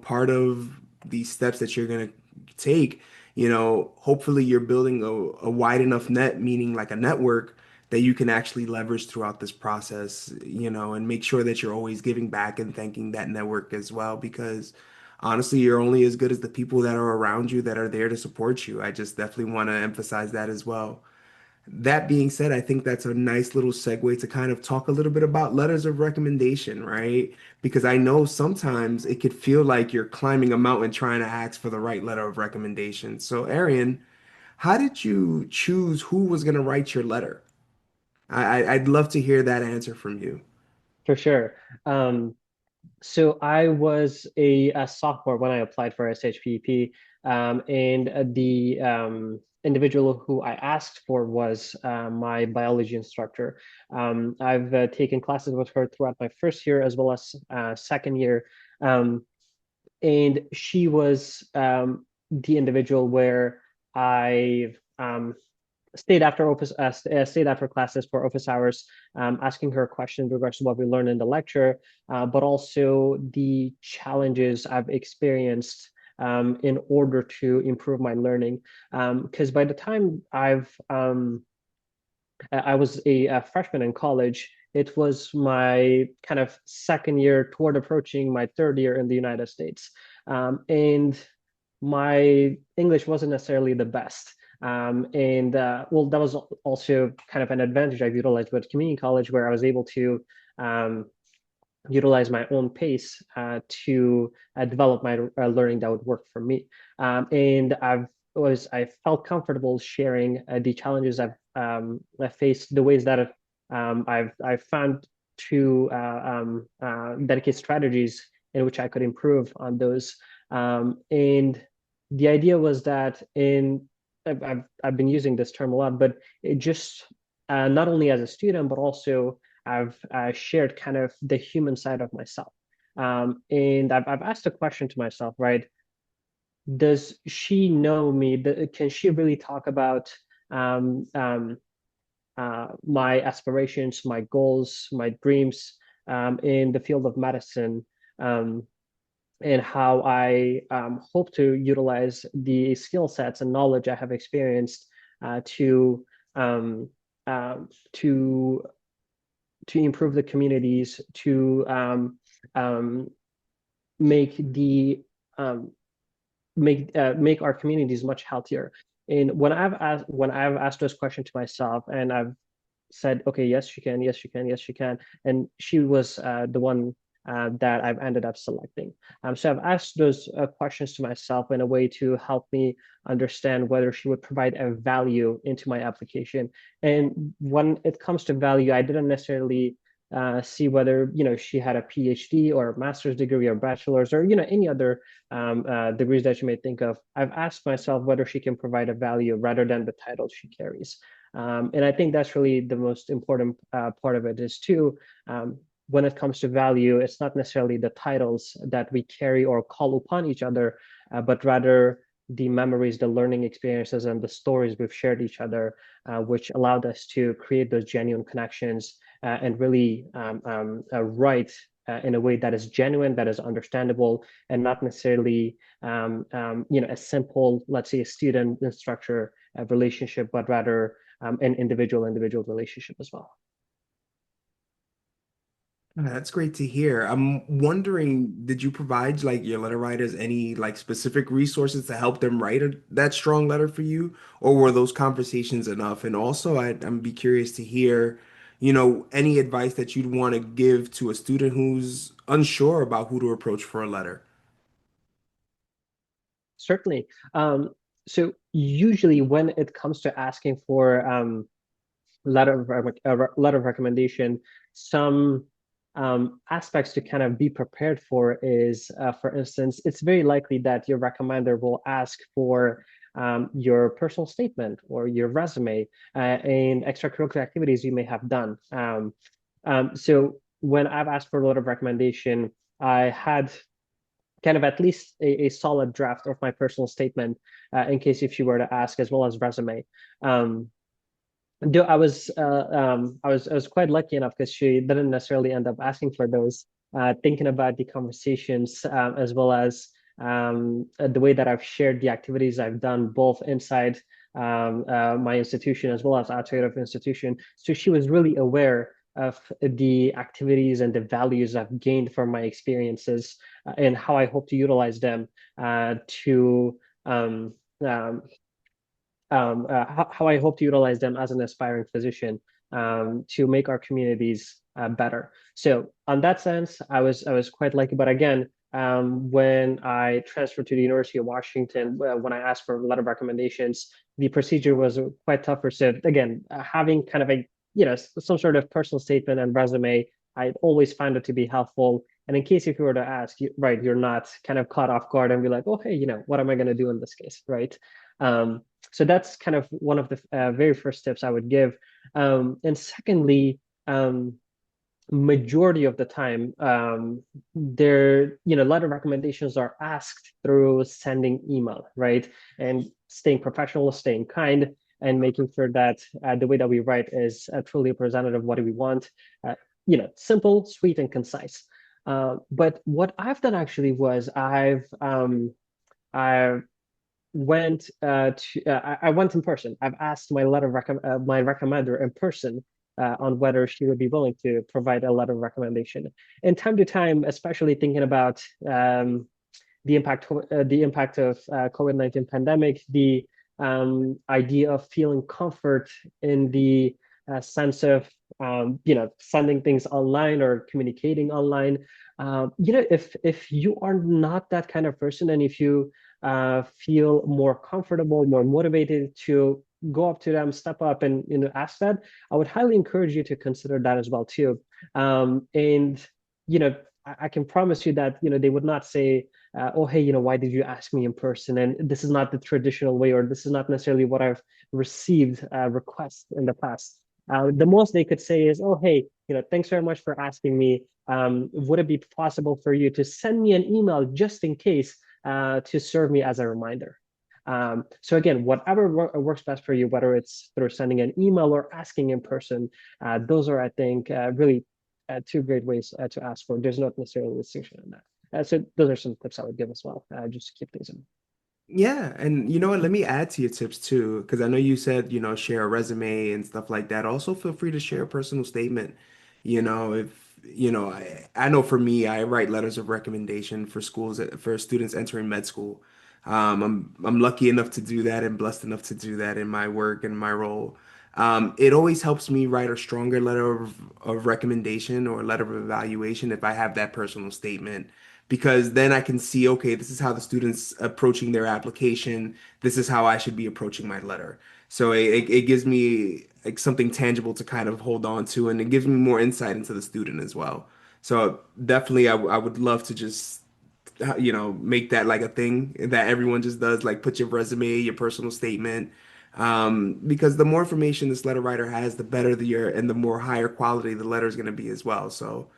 [SPEAKER 1] part of these steps that you're going to take, hopefully you're building a wide enough net, meaning like a network that you can actually leverage throughout this process, and make sure that you're always giving back and thanking that network as well, because honestly, you're only as good as the people that are around you that are there to support you. I just definitely want to emphasize that as well. That being said, I think that's a nice little segue to kind of talk a little bit about letters of recommendation, right? Because I know sometimes it could feel like you're climbing a mountain trying to ask for the right letter of recommendation. So, Arian, how did you choose who was going to write your letter? I'd love to hear that answer from you.
[SPEAKER 7] For sure. So I was a sophomore when I applied for SHPEP, and the individual who I asked for was my biology instructor. I've taken classes with her throughout my first year as well as second year, and she was the individual where I stayed after stayed after classes for office hours, asking her questions in regards to what we learned in the lecture, but also the challenges I've experienced in order to improve my learning. Because by the time I was a freshman in college, it was my kind of second year toward approaching my third year in the United States, and my English wasn't necessarily the best. Well, that was also kind of an advantage I've utilized with community college, where I was able to utilize my own pace to develop my learning that would work for me. And I felt comfortable sharing the challenges I faced, the ways that I've found to dedicate strategies in which I could improve on those. And the idea was that I've been using this term a lot, but it just not only as a student, but also I've shared kind of the human side of myself. And I've asked a question to myself, right? Does she know me? Can she really talk about my aspirations, my goals, my dreams in the field of medicine? And how I hope to utilize the skill sets and knowledge I have experienced to improve the communities, to make make our communities much healthier. And when I've asked those questions to myself, and I've said, okay, yes, she can, yes, she can, yes, she can, and she was the one that I've ended up selecting. So I've asked those questions to myself in a way to help me understand whether she would provide a value into my application. And when it comes to value, I didn't necessarily see whether she had a PhD or a master's degree or bachelor's or any other degrees that you may think of. I've asked myself whether she can provide a value rather than the title she carries. And I think that's really the most important part of it is too, when it comes to value, it's not necessarily the titles that we carry or call upon each other, but rather the memories, the learning experiences, and the stories we've shared each other, which allowed us to create those genuine connections and really write in a way that is genuine, that is understandable, and not necessarily a simple, let's say, a student instructor relationship, but rather an individual relationship as well.
[SPEAKER 1] That's great to hear. I'm wondering, did you provide like your letter writers any like specific resources to help them write that strong letter for you, or were those conversations enough? And also, I'm be curious to hear, any advice that you'd want to give to a student who's unsure about who to approach for a letter.
[SPEAKER 7] Certainly. So usually when it comes to asking for letter of recommendation, some aspects to kind of be prepared for is, for instance, it's very likely that your recommender will ask for your personal statement or your resume and extracurricular activities you may have done. So when I've asked for a letter of recommendation, I had kind of at least a solid draft of my personal statement in case if you were to ask, as well as resume. Though I was quite lucky enough because she didn't necessarily end up asking for those. Thinking about the conversations as well as the way that I've shared the activities I've done both inside my institution as well as outside of institution. So she was really aware of the activities and the values I've gained from my experiences and how I hope to utilize them to how I hope to utilize them as an aspiring physician to make our communities better. So on that sense, I was quite lucky. But again, when I transferred to the University of Washington, when I asked for a letter of recommendations, the procedure was quite tougher. So again, having kind of a some sort of personal statement and resume, I always found it to be helpful. And in case if you were to ask, right, you're not kind of caught off guard and be like, oh, hey, what am I going to do in this case, right? So that's kind of one of the very first tips I would give. And secondly, majority of the time, letter recommendations are asked through sending email, right? And staying professional, staying kind, and making sure that the way that we write is truly representative of what we want. Simple, sweet, and concise. But what I've done actually was I went I went in person. I've asked my my recommender in person on whether she would be willing to provide a letter of recommendation. And time to time, especially thinking about the impact of COVID-19 pandemic, the idea of feeling comfort in the sense of sending things online or communicating online. If you are not that kind of person, and if you feel more comfortable, more motivated to go up to them, step up, and ask that, I would highly encourage you to consider that as well too. And I can promise you that they would not say, oh, hey, why did you ask me in person? And this is not the traditional way, or this is not necessarily what I've received requests in the past. The most they could say is, oh, hey, thanks very much for asking me. Would it be possible for you to send me an email just in case to serve me as a reminder? So again, whatever works best for you, whether it's through sending an email or asking in person, those are, I think, really two great ways to ask for. There's not necessarily a distinction in that. So those are some tips I would give as well, just to keep things in.
[SPEAKER 1] Yeah, and you know what? Let me add to your tips too, because I know you said, share a resume and stuff like that. Also, feel free to share a personal statement. If, I know for me, I write letters of recommendation for for students entering med school. I'm lucky enough to do that and blessed enough to do that in my work and my role. It always helps me write a stronger letter of recommendation or letter of evaluation if I have that personal statement, because then I can see, okay, this is how the student's approaching their application. This is how I should be approaching my letter. So it gives me like something tangible to kind of hold on to, and it gives me more insight into the student as well. So definitely, I would love to just make that like a thing that everyone just does, like put your resume, your personal statement, Because the more information this letter writer has, the better the year and the more higher quality the letter is going to be as well. So,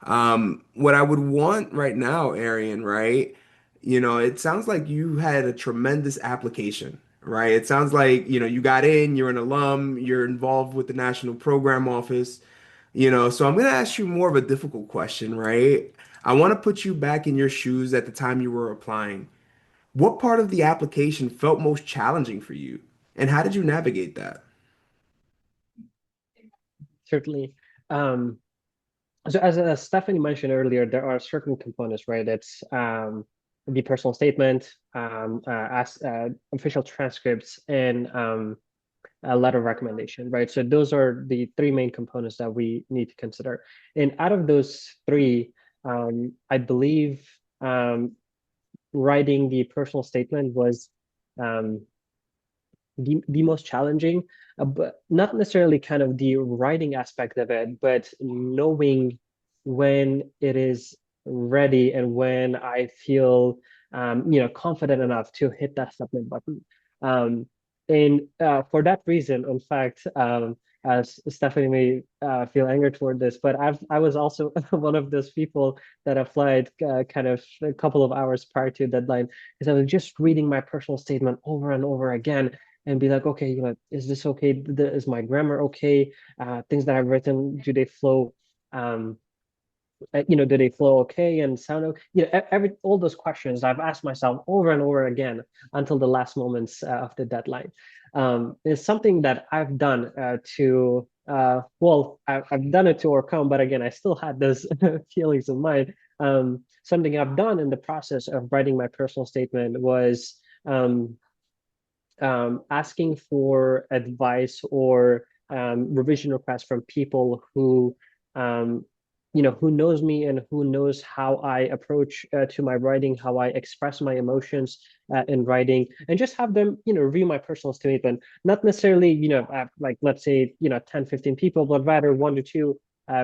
[SPEAKER 1] what I would want right now, Arian, right? It sounds like you had a tremendous application, right? It sounds like, you got in, you're an alum, you're involved with the National Program Office, so I'm going to ask you more of a difficult question, right? I want to put you back in your shoes at the time you were applying. What part of the application felt most challenging for you, and how did you navigate that?
[SPEAKER 7] Certainly. Um, so as Stephanie mentioned earlier, there are certain components, right? It's the personal statement, as official transcripts, and a letter of recommendation, right? So those are the three main components that we need to consider. And out of those three, I believe writing the personal statement was um, the most challenging, but not necessarily kind of the writing aspect of it, but knowing when it is ready and when I feel confident enough to hit that submit button. Um, and for that reason, in fact, as Stephanie may feel anger toward this, but I was also one of those people that applied kind of a couple of hours prior to deadline, because I was just reading my personal statement over and over again and be like, okay, is this okay? Is my grammar okay? Things that I've written, do they flow? Um, do they flow okay and sound okay? All those questions I've asked myself over and over again until the last moments of the deadline. It's something that I've done I've done it to overcome, but again, I still had those feelings in mind. Something I've done in the process of writing my personal statement was asking for advice or revision requests from people um, who knows me and who knows how I approach to my writing, how I express my emotions in writing, and just have them, review my personal statement. Not necessarily, like let's say, 10, 15 people, but rather 1 to 2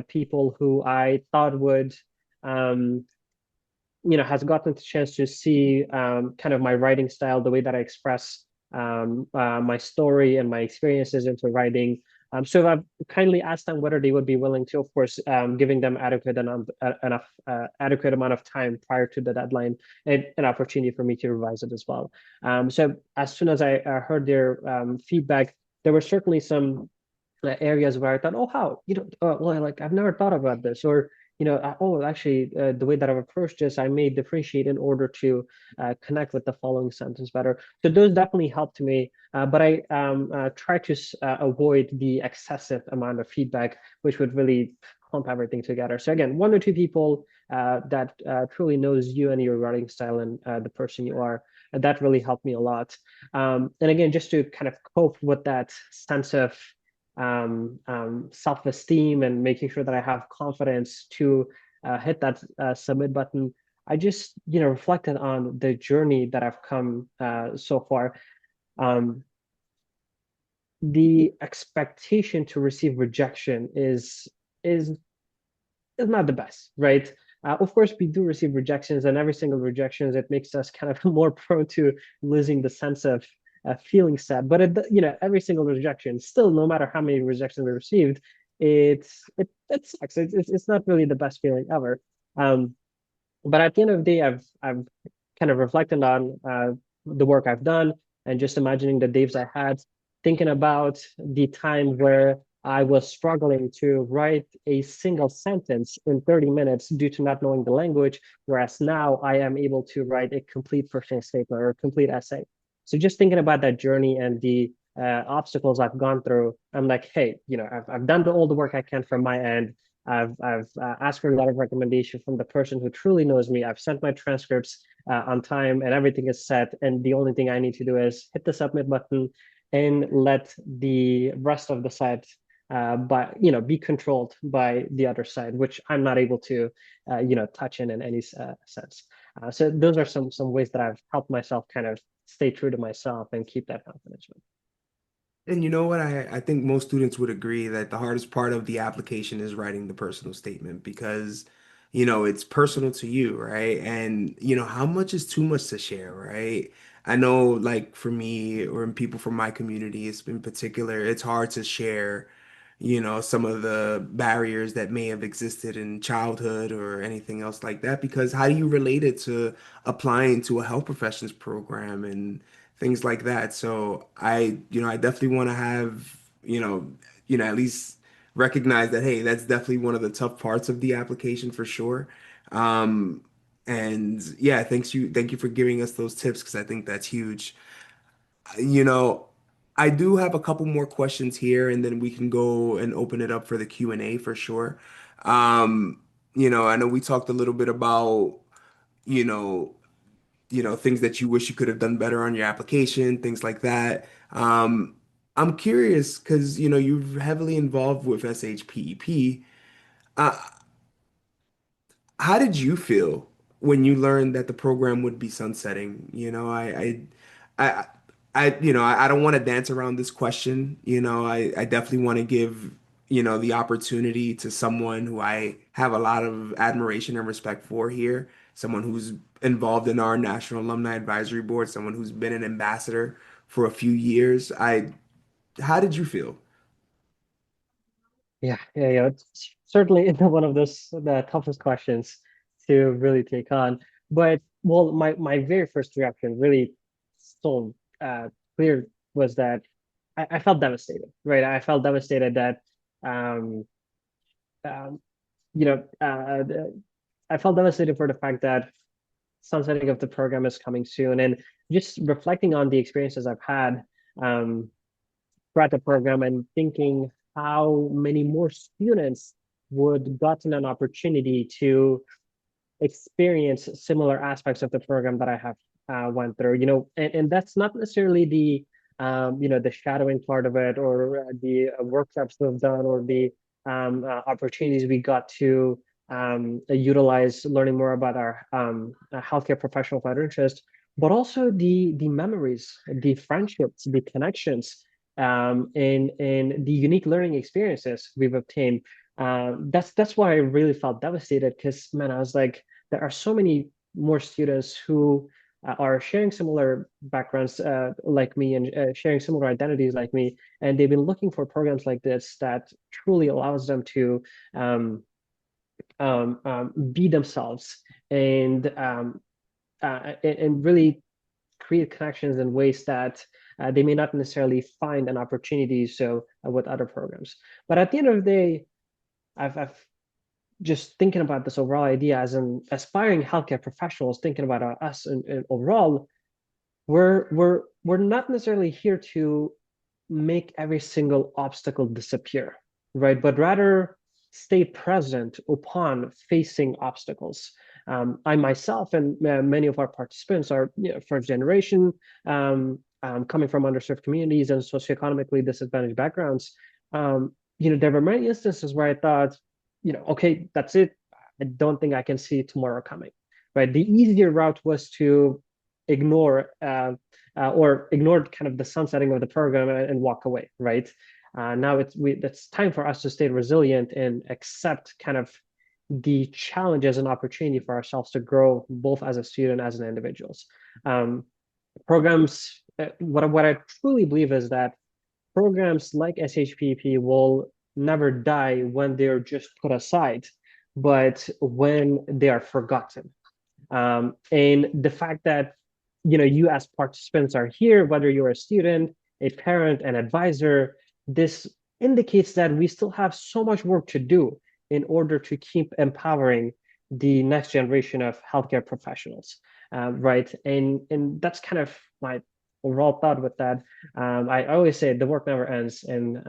[SPEAKER 7] people who I thought would has gotten the chance to see kind of my writing style, the way that I express my story and my experiences into writing. So I've kindly asked them whether they would be willing to, of course, giving them adequate amount of time prior to the deadline and an opportunity for me to revise it as well. So as soon as I heard their feedback, there were certainly some areas where I thought, oh, how, like I've never thought about this, or actually, the way that I've approached this, I may differentiate in order to connect with the following sentence better. So those definitely helped me, but I try to avoid the excessive amount of feedback, which would really clump everything together. So again, 1 or 2 people that truly knows you and your writing style and the person you are, and that really helped me a lot. And again, just to kind of cope with that sense of self-esteem and making sure that I have confidence to hit that submit button, I just reflected on the journey that I've come so far. The expectation to receive rejection is not the best, right? Of course, we do receive rejections, and every single rejection, it makes us kind of more prone to losing the sense of feeling sad. But every single rejection, still, no matter how many rejections we received, it sucks. It's not really the best feeling ever. But at the end of the day, I've kind of reflected on the work I've done and just imagining the days I had, thinking about the time where I was struggling to write a single sentence in 30 minutes due to not knowing the language, whereas now I am able to write a complete personal statement or a complete essay. So just thinking about that journey and the obstacles I've gone through, I'm like, hey, I've done all the work I can from my end. I've asked for a lot of recommendation from the person who truly knows me. I've sent my transcripts on time and everything is set. And the only thing I need to do is hit the submit button and let the rest of the site be controlled by the other side, which I'm not able to touch in any sense. So those are some ways that I've helped myself kind of stay true to myself and keep that confidence.
[SPEAKER 1] And you know what? I think most students would agree that the hardest part of the application is writing the personal statement because, it's personal to you, right? And, how much is too much to share, right? I know, like for me or in people from my communities in particular, it's hard to share, some of the barriers that may have existed in childhood or anything else like that, because how do you relate it to applying to a health professions program and things like that? So I definitely want to have, at least recognize that, hey, that's definitely one of the tough parts of the application for sure. Um, and yeah, thank you for giving us those tips because I think that's huge. You know, I do have a couple more questions here, and then we can go and open it up for the Q&A for sure. Um, I know we talked a little bit about, you know, things that you wish you could have done better on your application, things like that. I'm curious because, you're heavily involved with SHPEP. Uh, how did you feel when you learned that the program would be sunsetting? I, I don't want to dance around this question. I definitely want to give, the opportunity to someone who I have a lot of admiration and respect for here, someone who's involved in our National Alumni Advisory Board, someone who's been an ambassador for a few years. How did you feel?
[SPEAKER 7] Yeah. It's certainly one of the toughest questions to really take on. But well, my very first reaction, really so clear, was that I felt devastated, right? I felt devastated that um, um, you know, I felt devastated for the fact that sunsetting of the program is coming soon, and just reflecting on the experiences I've had um, throughout the program and thinking how many more students would gotten an opportunity to experience similar aspects of the program that I have went through, and that's not necessarily the shadowing part of it or the workshops we've done or the opportunities we got to utilize learning more about our healthcare professional of our interest, but also the memories, the friendships, the connections, and the unique learning experiences we've obtained. That's why I really felt devastated because, man, I was like, there are so many more students who are sharing similar backgrounds like me and sharing similar identities like me, and they've been looking for programs like this that truly allows them to be themselves and really create connections in ways that they may not necessarily find an opportunity so with other programs. But at the end of the day, I've just thinking about this overall idea as an aspiring healthcare professionals, thinking about us and overall, we're not necessarily here to make every single obstacle disappear, right? But rather stay present upon facing obstacles. I myself and many of our participants are first generation, coming from underserved communities and socioeconomically disadvantaged backgrounds. There were many instances where I thought, okay, that's it. I don't think I can see tomorrow coming, right? The easier route was to ignore or ignore kind of the sunsetting of the program and walk away, right? Now it's time for us to stay resilient and accept kind of the challenge as an opportunity for ourselves to grow both as a student as an individuals. Programs, what I truly believe is that programs like SHPEP will never die when they're just put aside, but when they are forgotten. And the fact that you as participants are here, whether you're a student, a parent, an advisor, this indicates that we still have so much work to do in order to keep empowering the next generation of healthcare professionals, right? And that's kind of my overall thought with that. I always say the work never ends, and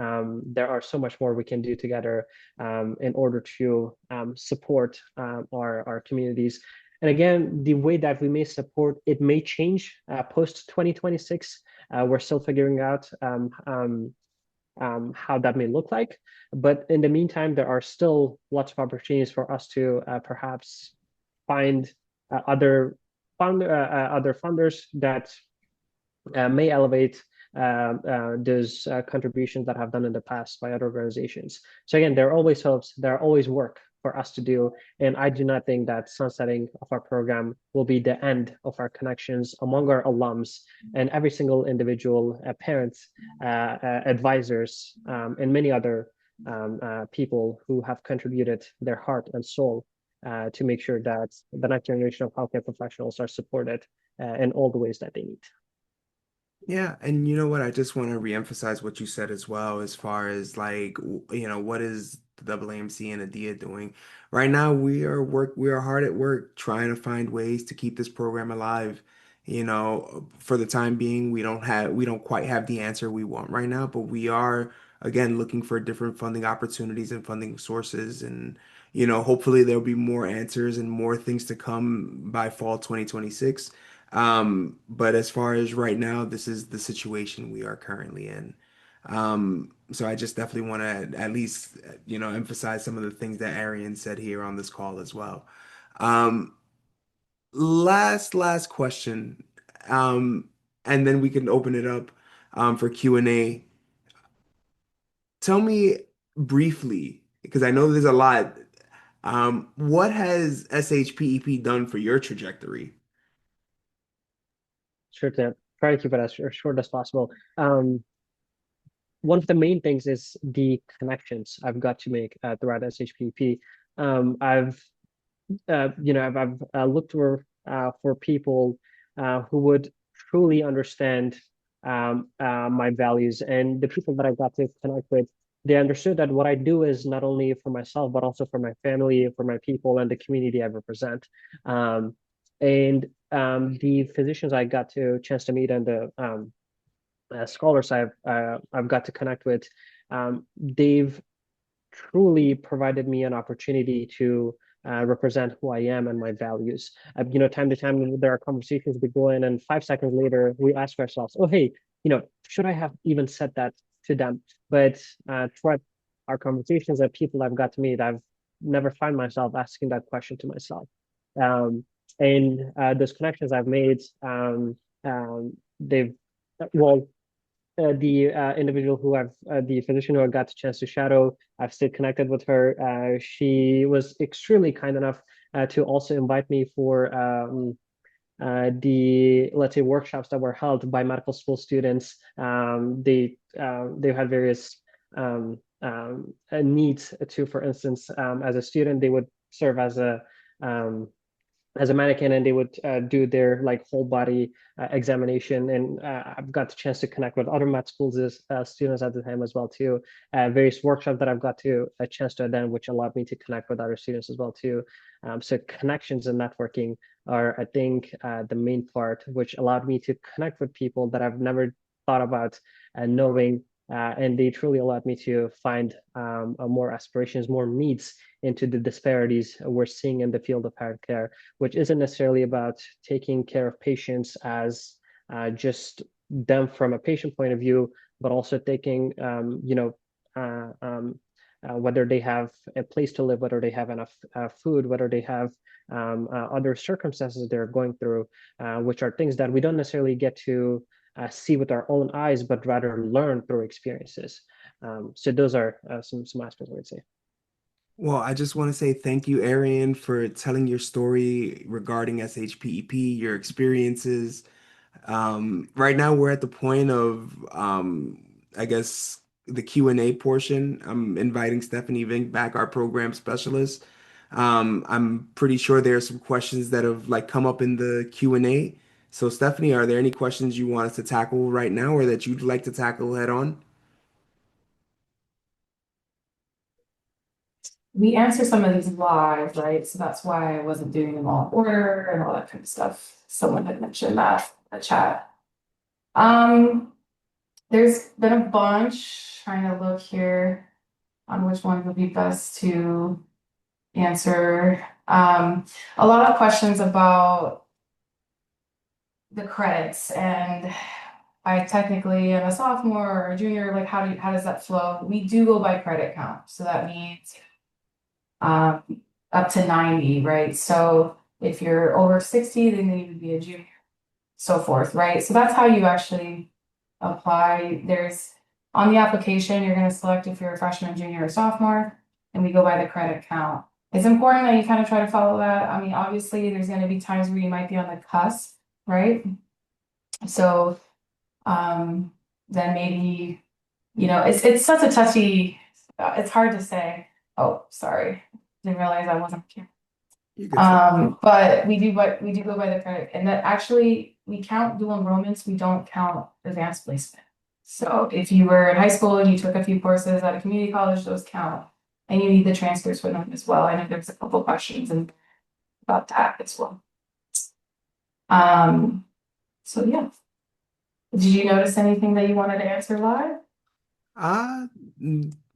[SPEAKER 7] there are so much more we can do together in order to support our communities. And again, the way that we may support it may change post 2026. We're still figuring out how that may look like. But in the meantime, there are still lots of opportunities for us to perhaps find other funders that may elevate those contributions that have done in the past by other organizations. So again, there are always hopes, there are always work for us to do. And I do not think that sunsetting of our program will be the end of our connections among our alums and every single individual, parents, advisors, and many other people who have contributed their heart and soul to make sure that the next generation of healthcare professionals are supported in all the ways that they need.
[SPEAKER 1] Yeah, and you know what? I just want to reemphasize what you said as well, as far as like, what is the AAMC and ADIA doing? Right now, we are hard at work trying to find ways to keep this program alive. For the time being, we don't quite have the answer we want right now, but we are again looking for different funding opportunities and funding sources, and hopefully there'll be more answers and more things to come by fall 2026. But as far as right now, this is the situation we are currently in. So I just definitely want to at least, emphasize some of the things that Arian said here on this call as well. Um, last question. And then we can open it up, for Q&A. Tell me briefly, because I know there's a lot, what has SHPEP done for your trajectory?
[SPEAKER 7] Sure, to try to keep it as short as possible. One of the main things is the connections I've got to make throughout SHPEP. I've looked for people who would truly understand my values, and the people that I've got to connect with, they understood that what I do is not only for myself, but also for my family, for my people, and the community I represent. And the physicians I got to chance to meet and the scholars I've got to connect with, they've truly provided me an opportunity to represent who I am and my values. Time to time there are conversations we go in, and 5 seconds later we ask ourselves, "Oh, hey, should I have even said that to them?" But throughout our conversations and people I've got to meet, I've never found myself asking that question to myself. And those connections I've made, they've well, the individual who the physician who I got the chance to shadow, I've stayed connected with her. She was extremely kind enough to also invite me for the, let's say, workshops that were held by medical school students. They had various needs to, for instance, as a student, they would serve as a mannequin, and they would do their like whole body examination. And I've got the chance to connect with other med schools students at the time as well too. Various workshops that I've got to a chance to attend, which allowed me to connect with other students as well too. So connections and networking are, I think, the main part, which allowed me to connect with people that I've never thought about knowing. And they truly allowed me to find more aspirations, more needs into the disparities we're seeing in the field of healthcare, which isn't necessarily about taking care of patients as just them from a patient point of view, but also taking, whether they have a place to live, whether they have enough food, whether they have other circumstances they're going through, which are things that we don't necessarily get to see with our own eyes, but rather learn through experiences. So those are some aspects I would say.
[SPEAKER 1] Well, I just want to say thank you, Arian, for telling your story regarding SHPEP, your experiences. Right now, we're at the point of, I guess, the Q&A portion. I'm inviting Stephanie Vink back, our program specialist. I'm pretty sure there are some questions that have like come up in the Q&A. So, Stephanie, are there any questions you want us to tackle right now, or that you'd like to tackle head on?
[SPEAKER 6] We answer some of these live, right? So that's why I wasn't doing them all in order and all that kind of stuff. Someone had mentioned that in the chat. There's been a bunch, trying to look here on which one would be best to answer. A lot of questions about the credits, and I technically am a sophomore or a junior, like how does that flow? We do go by credit count. So that means up to 90, right? So if you're over 60, then you would be a junior, so forth, right? So that's how you actually apply. There's on the application, you're going to select if you're a freshman, junior, or sophomore, and we go by the credit count. it's important that you kind of try to follow that. I mean, obviously, there's going to be times where you might be on the cusp, right? So, then maybe, it's such a touchy, it's hard to say. Oh, sorry. Didn't realize I wasn't here.
[SPEAKER 1] You good, sir.
[SPEAKER 6] But we do go by the credit, and that actually we count dual enrollments, we don't count advanced placement. So if you were in high school and you took a few courses at a community college, those count. And you need the transcripts for them as well. I know there's a couple questions about that as well. So yeah. Did you notice anything that you wanted to answer live?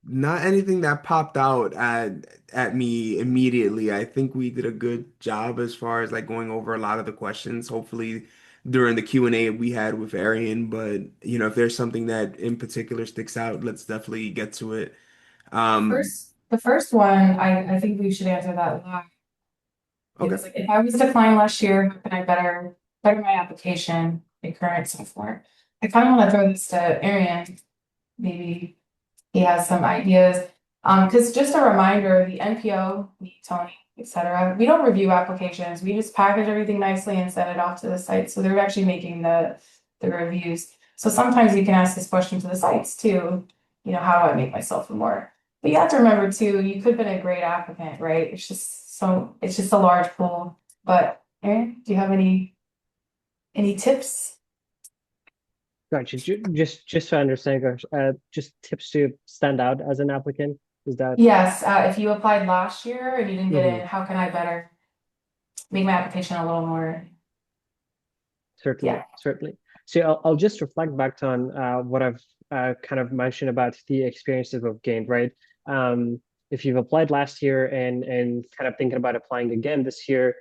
[SPEAKER 1] Not anything that popped out at me immediately. I think we did a good job as far as like going over a lot of the questions, hopefully during the Q&A we had with Arian, but if there's something that in particular sticks out, let's definitely get to it.
[SPEAKER 6] The first one, I think we should answer that live. It was
[SPEAKER 1] Okay.
[SPEAKER 6] like, if I was declined last year, how can I better my application in current software? I kind of want to throw this to Arian. Maybe he has some ideas. Because just a reminder, the NPO, me, Tony, etc., we don't review applications. We just package everything nicely and send it off to the site. So they're actually making the reviews. So sometimes you can ask this question to the sites too. How do I make myself more? But you have to remember too, you could have been a great applicant, right? It's just a large pool. But Aaron, do you have any tips?
[SPEAKER 7] Gotcha. Just to understand, gosh, just tips to stand out as an applicant. Is that?
[SPEAKER 6] Yes, if you applied last year and you didn't get in, how can I better make my application a little more?
[SPEAKER 7] Certainly, certainly. So I'll just reflect back on what I've kind of mentioned about the experiences we've gained, right? If you've applied last year and kind of thinking about applying again this year,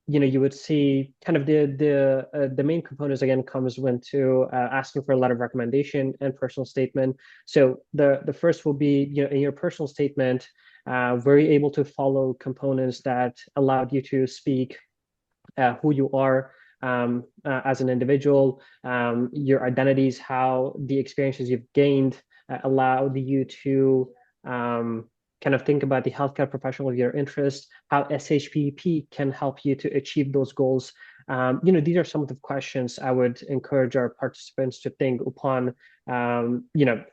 [SPEAKER 7] you would see kind of the main components again comes when to asking for a letter of recommendation and personal statement. So the first will be, in your personal statement, were you able to follow components that allowed you to speak who you are as an individual, your identities, how the experiences you've gained allowed you to kind of think about the healthcare professional of your interest, how SHPEP can help you to achieve those goals. These are some of the questions I would encourage our participants to think upon,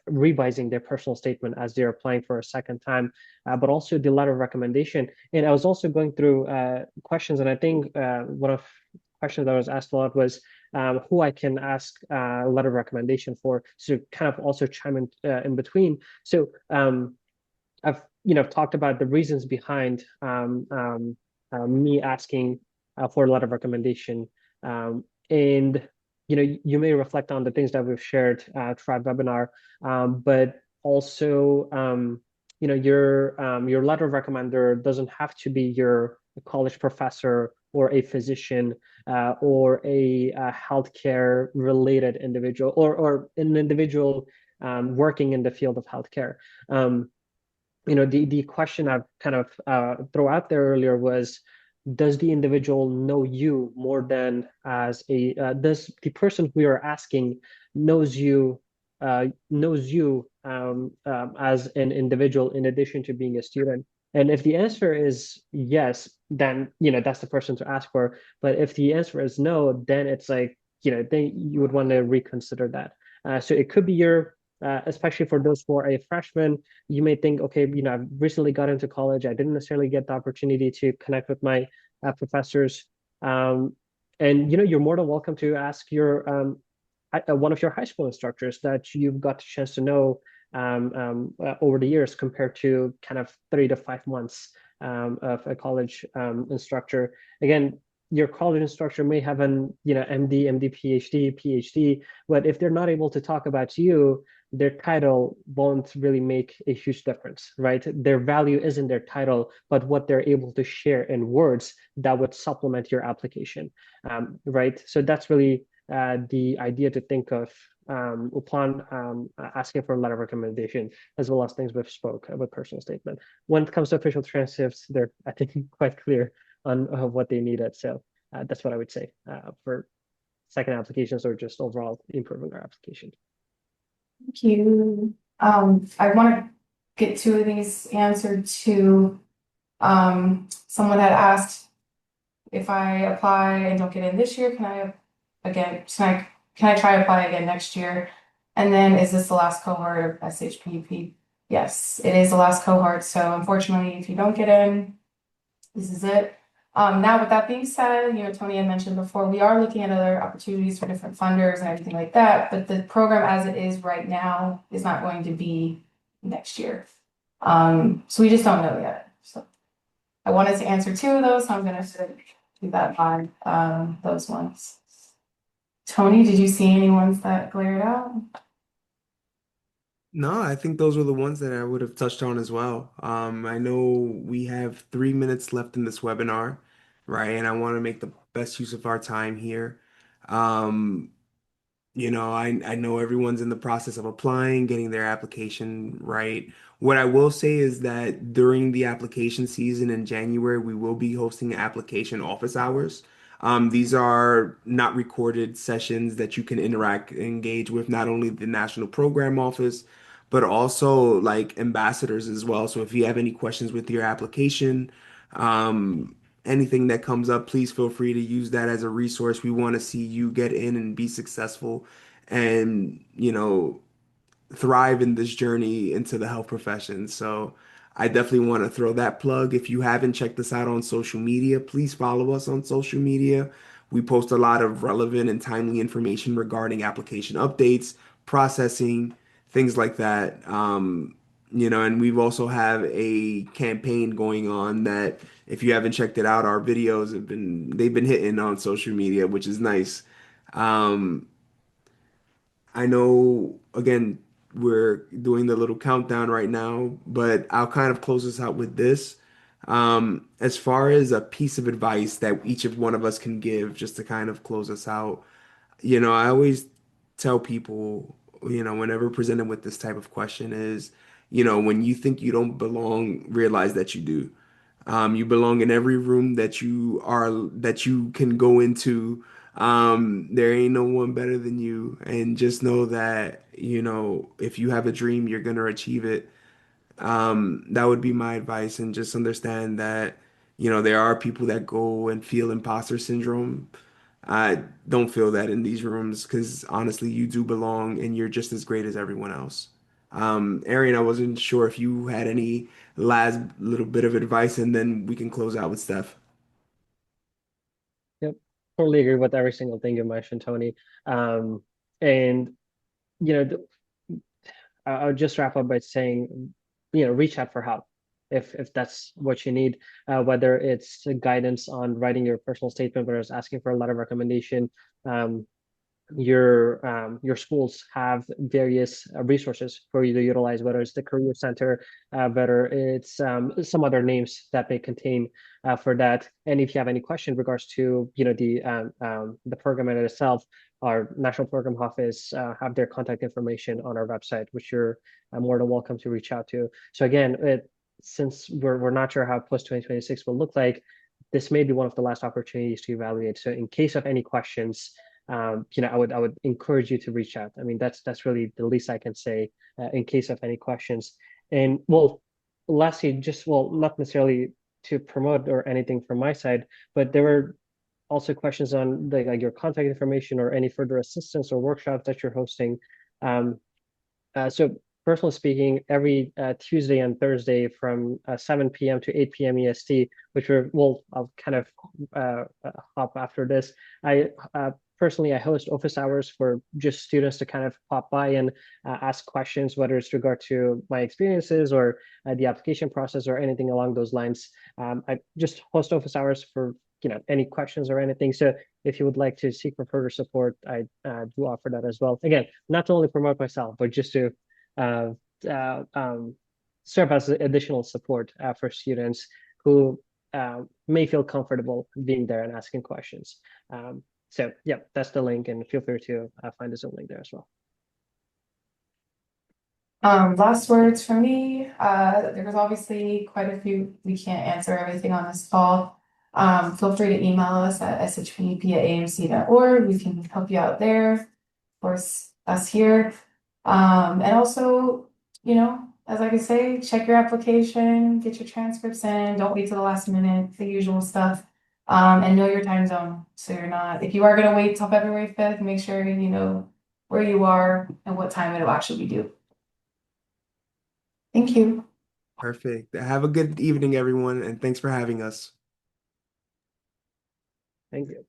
[SPEAKER 7] revising their personal statement as they're applying for a second time, but also the letter of recommendation. And I was also going through questions, and I think one of questions that was asked a lot was who I can ask a letter of recommendation for. So kind of also chime in between. So I've talked about the reasons behind me asking for a letter of recommendation, and you may reflect on the things that we've shared throughout webinar, but also your letter of recommender doesn't have to be your college professor or a physician or a healthcare related individual or an individual working in the field of healthcare. The question I've kind of throw out there earlier was, does the individual know you more than does the person who you're asking knows you as an individual in addition to being a student? And if the answer is yes, then that's the person to ask for. But if the answer is no, then it's like then you would want to reconsider that. So it could be especially for those who are a freshman, you may think, okay, I've recently got into college. I didn't necessarily get the opportunity to connect with my professors. And, you're more than welcome to ask your one of your high school instructors that you've got a chance to know over the years compared to kind of 3 to 5 months of a college instructor. Again, your college instructor may have an MD, PhD, but if they're not able to talk about you, their title won't really make a huge difference, right? Their value isn't their title, but what they're able to share in words that would supplement your application, right? So that's really the idea to think of upon asking for a letter of recommendation, as well as things we've spoke about personal statement. When it comes to official transcripts, they're, I think, quite clear on what they needed. So that's what I would say for second applications or just overall improving our application.
[SPEAKER 6] Thank you. I want to get two of these answered too. Someone had asked if I apply and don't get in this year, can I try apply again next year? And then is this the last cohort of SHPEP? Yes, it is the last cohort. So unfortunately, if you don't get in, this is it. Now, with that being said, Tony had mentioned before, we are looking at other opportunities for different funders and everything like that, but the program as it is right now is not going to be next year. So we just don't know yet. So I wanted to answer two of those, so I'm gonna do that by those ones. Tony, did you see any ones that glared out?
[SPEAKER 1] No, I think those were the ones that I would have touched on as well. I know we have 3 minutes left in this webinar, right? And I want to make the best use of our time here. Um, I know everyone's in the process of applying, getting their application right. What I will say is that during the application season in January, we will be hosting application office hours. These are not recorded sessions that you can interact, engage with not only the National Program Office, but also like ambassadors as well. So if you have any questions with your application, anything that comes up, please feel free to use that as a resource. We want to see you get in and be successful and, thrive in this journey into the health profession. So I definitely want to throw that plug. If you haven't checked us out on social media, please follow us on social media. We post a lot of relevant and timely information regarding application updates, processing, things like that. And we've also have a campaign going on that if you haven't checked it out, our videos they've been hitting on social media, which is nice. Um, I know, again, we're doing the little countdown right now, but I'll kind of close this out with this. As far as a piece of advice that each of one of us can give, just to kind of close us out, I always tell people, whenever presented with this type of question is, when you think you don't belong, realize that you do. You belong in every room that you can go into. There ain't no one better than you. And just know that, if you have a dream, you're gonna achieve it. That would be my advice. And just understand that, there are people that go and feel imposter syndrome. I don't feel that in these rooms because honestly, you do belong and you're just as great as everyone else. Arian, I wasn't sure if you had any last little bit of advice, and then we can close out with Steph.
[SPEAKER 7] Yep, totally agree with every single thing you mentioned, Tony. And you know, I'll just wrap up by saying, reach out for help if that's what you need, whether it's guidance on writing your personal statement, whether it's asking for a letter of recommendation. Your schools have various resources for you to utilize, whether it's the career center, whether it's some other names that they contain for that. And if you have any question in regards to the program in itself, our National Program Office have their contact information on our website, which you're more than welcome to reach out to. So again, since we're not sure how post 2026 will look like, this may be one of the last opportunities to evaluate. So in case of any questions, I would encourage you to reach out. I mean, that's really the least I can say in case of any questions. And well, lastly, not necessarily to promote or anything from my side, but there were also questions on like your contact information or any further assistance or workshops that you're hosting. So personally speaking, every Tuesday and Thursday from 7 p.m. to 8 p.m. EST, I'll kind of hop after this. Personally, I host office hours for just students to kind of pop by and ask questions, whether it's regard to my experiences or the application process or anything along those lines. I just host office hours for any questions or anything. So if you would like to seek for further support, I do offer that as well. Again, not to only promote myself, but just to serve as additional support for students who may feel comfortable being there and asking questions. So yeah, that's the link, and feel free to find the Zoom link there as well.
[SPEAKER 6] Last words from me. There was obviously quite a few. We can't answer everything on this call. Feel free to email us at shpep@amc.org. We can help you out there. Of course, us here. And also, as I could say, check your application, get your transcripts in, don't wait till the last minute, the usual stuff. And know your time zone. So you're not, if you are gonna wait till February 5th, make sure you know where you are and what time it'll actually be due. Thank you.
[SPEAKER 1] Perfect. Have a good evening, everyone, and thanks for having us.
[SPEAKER 7] Thank you.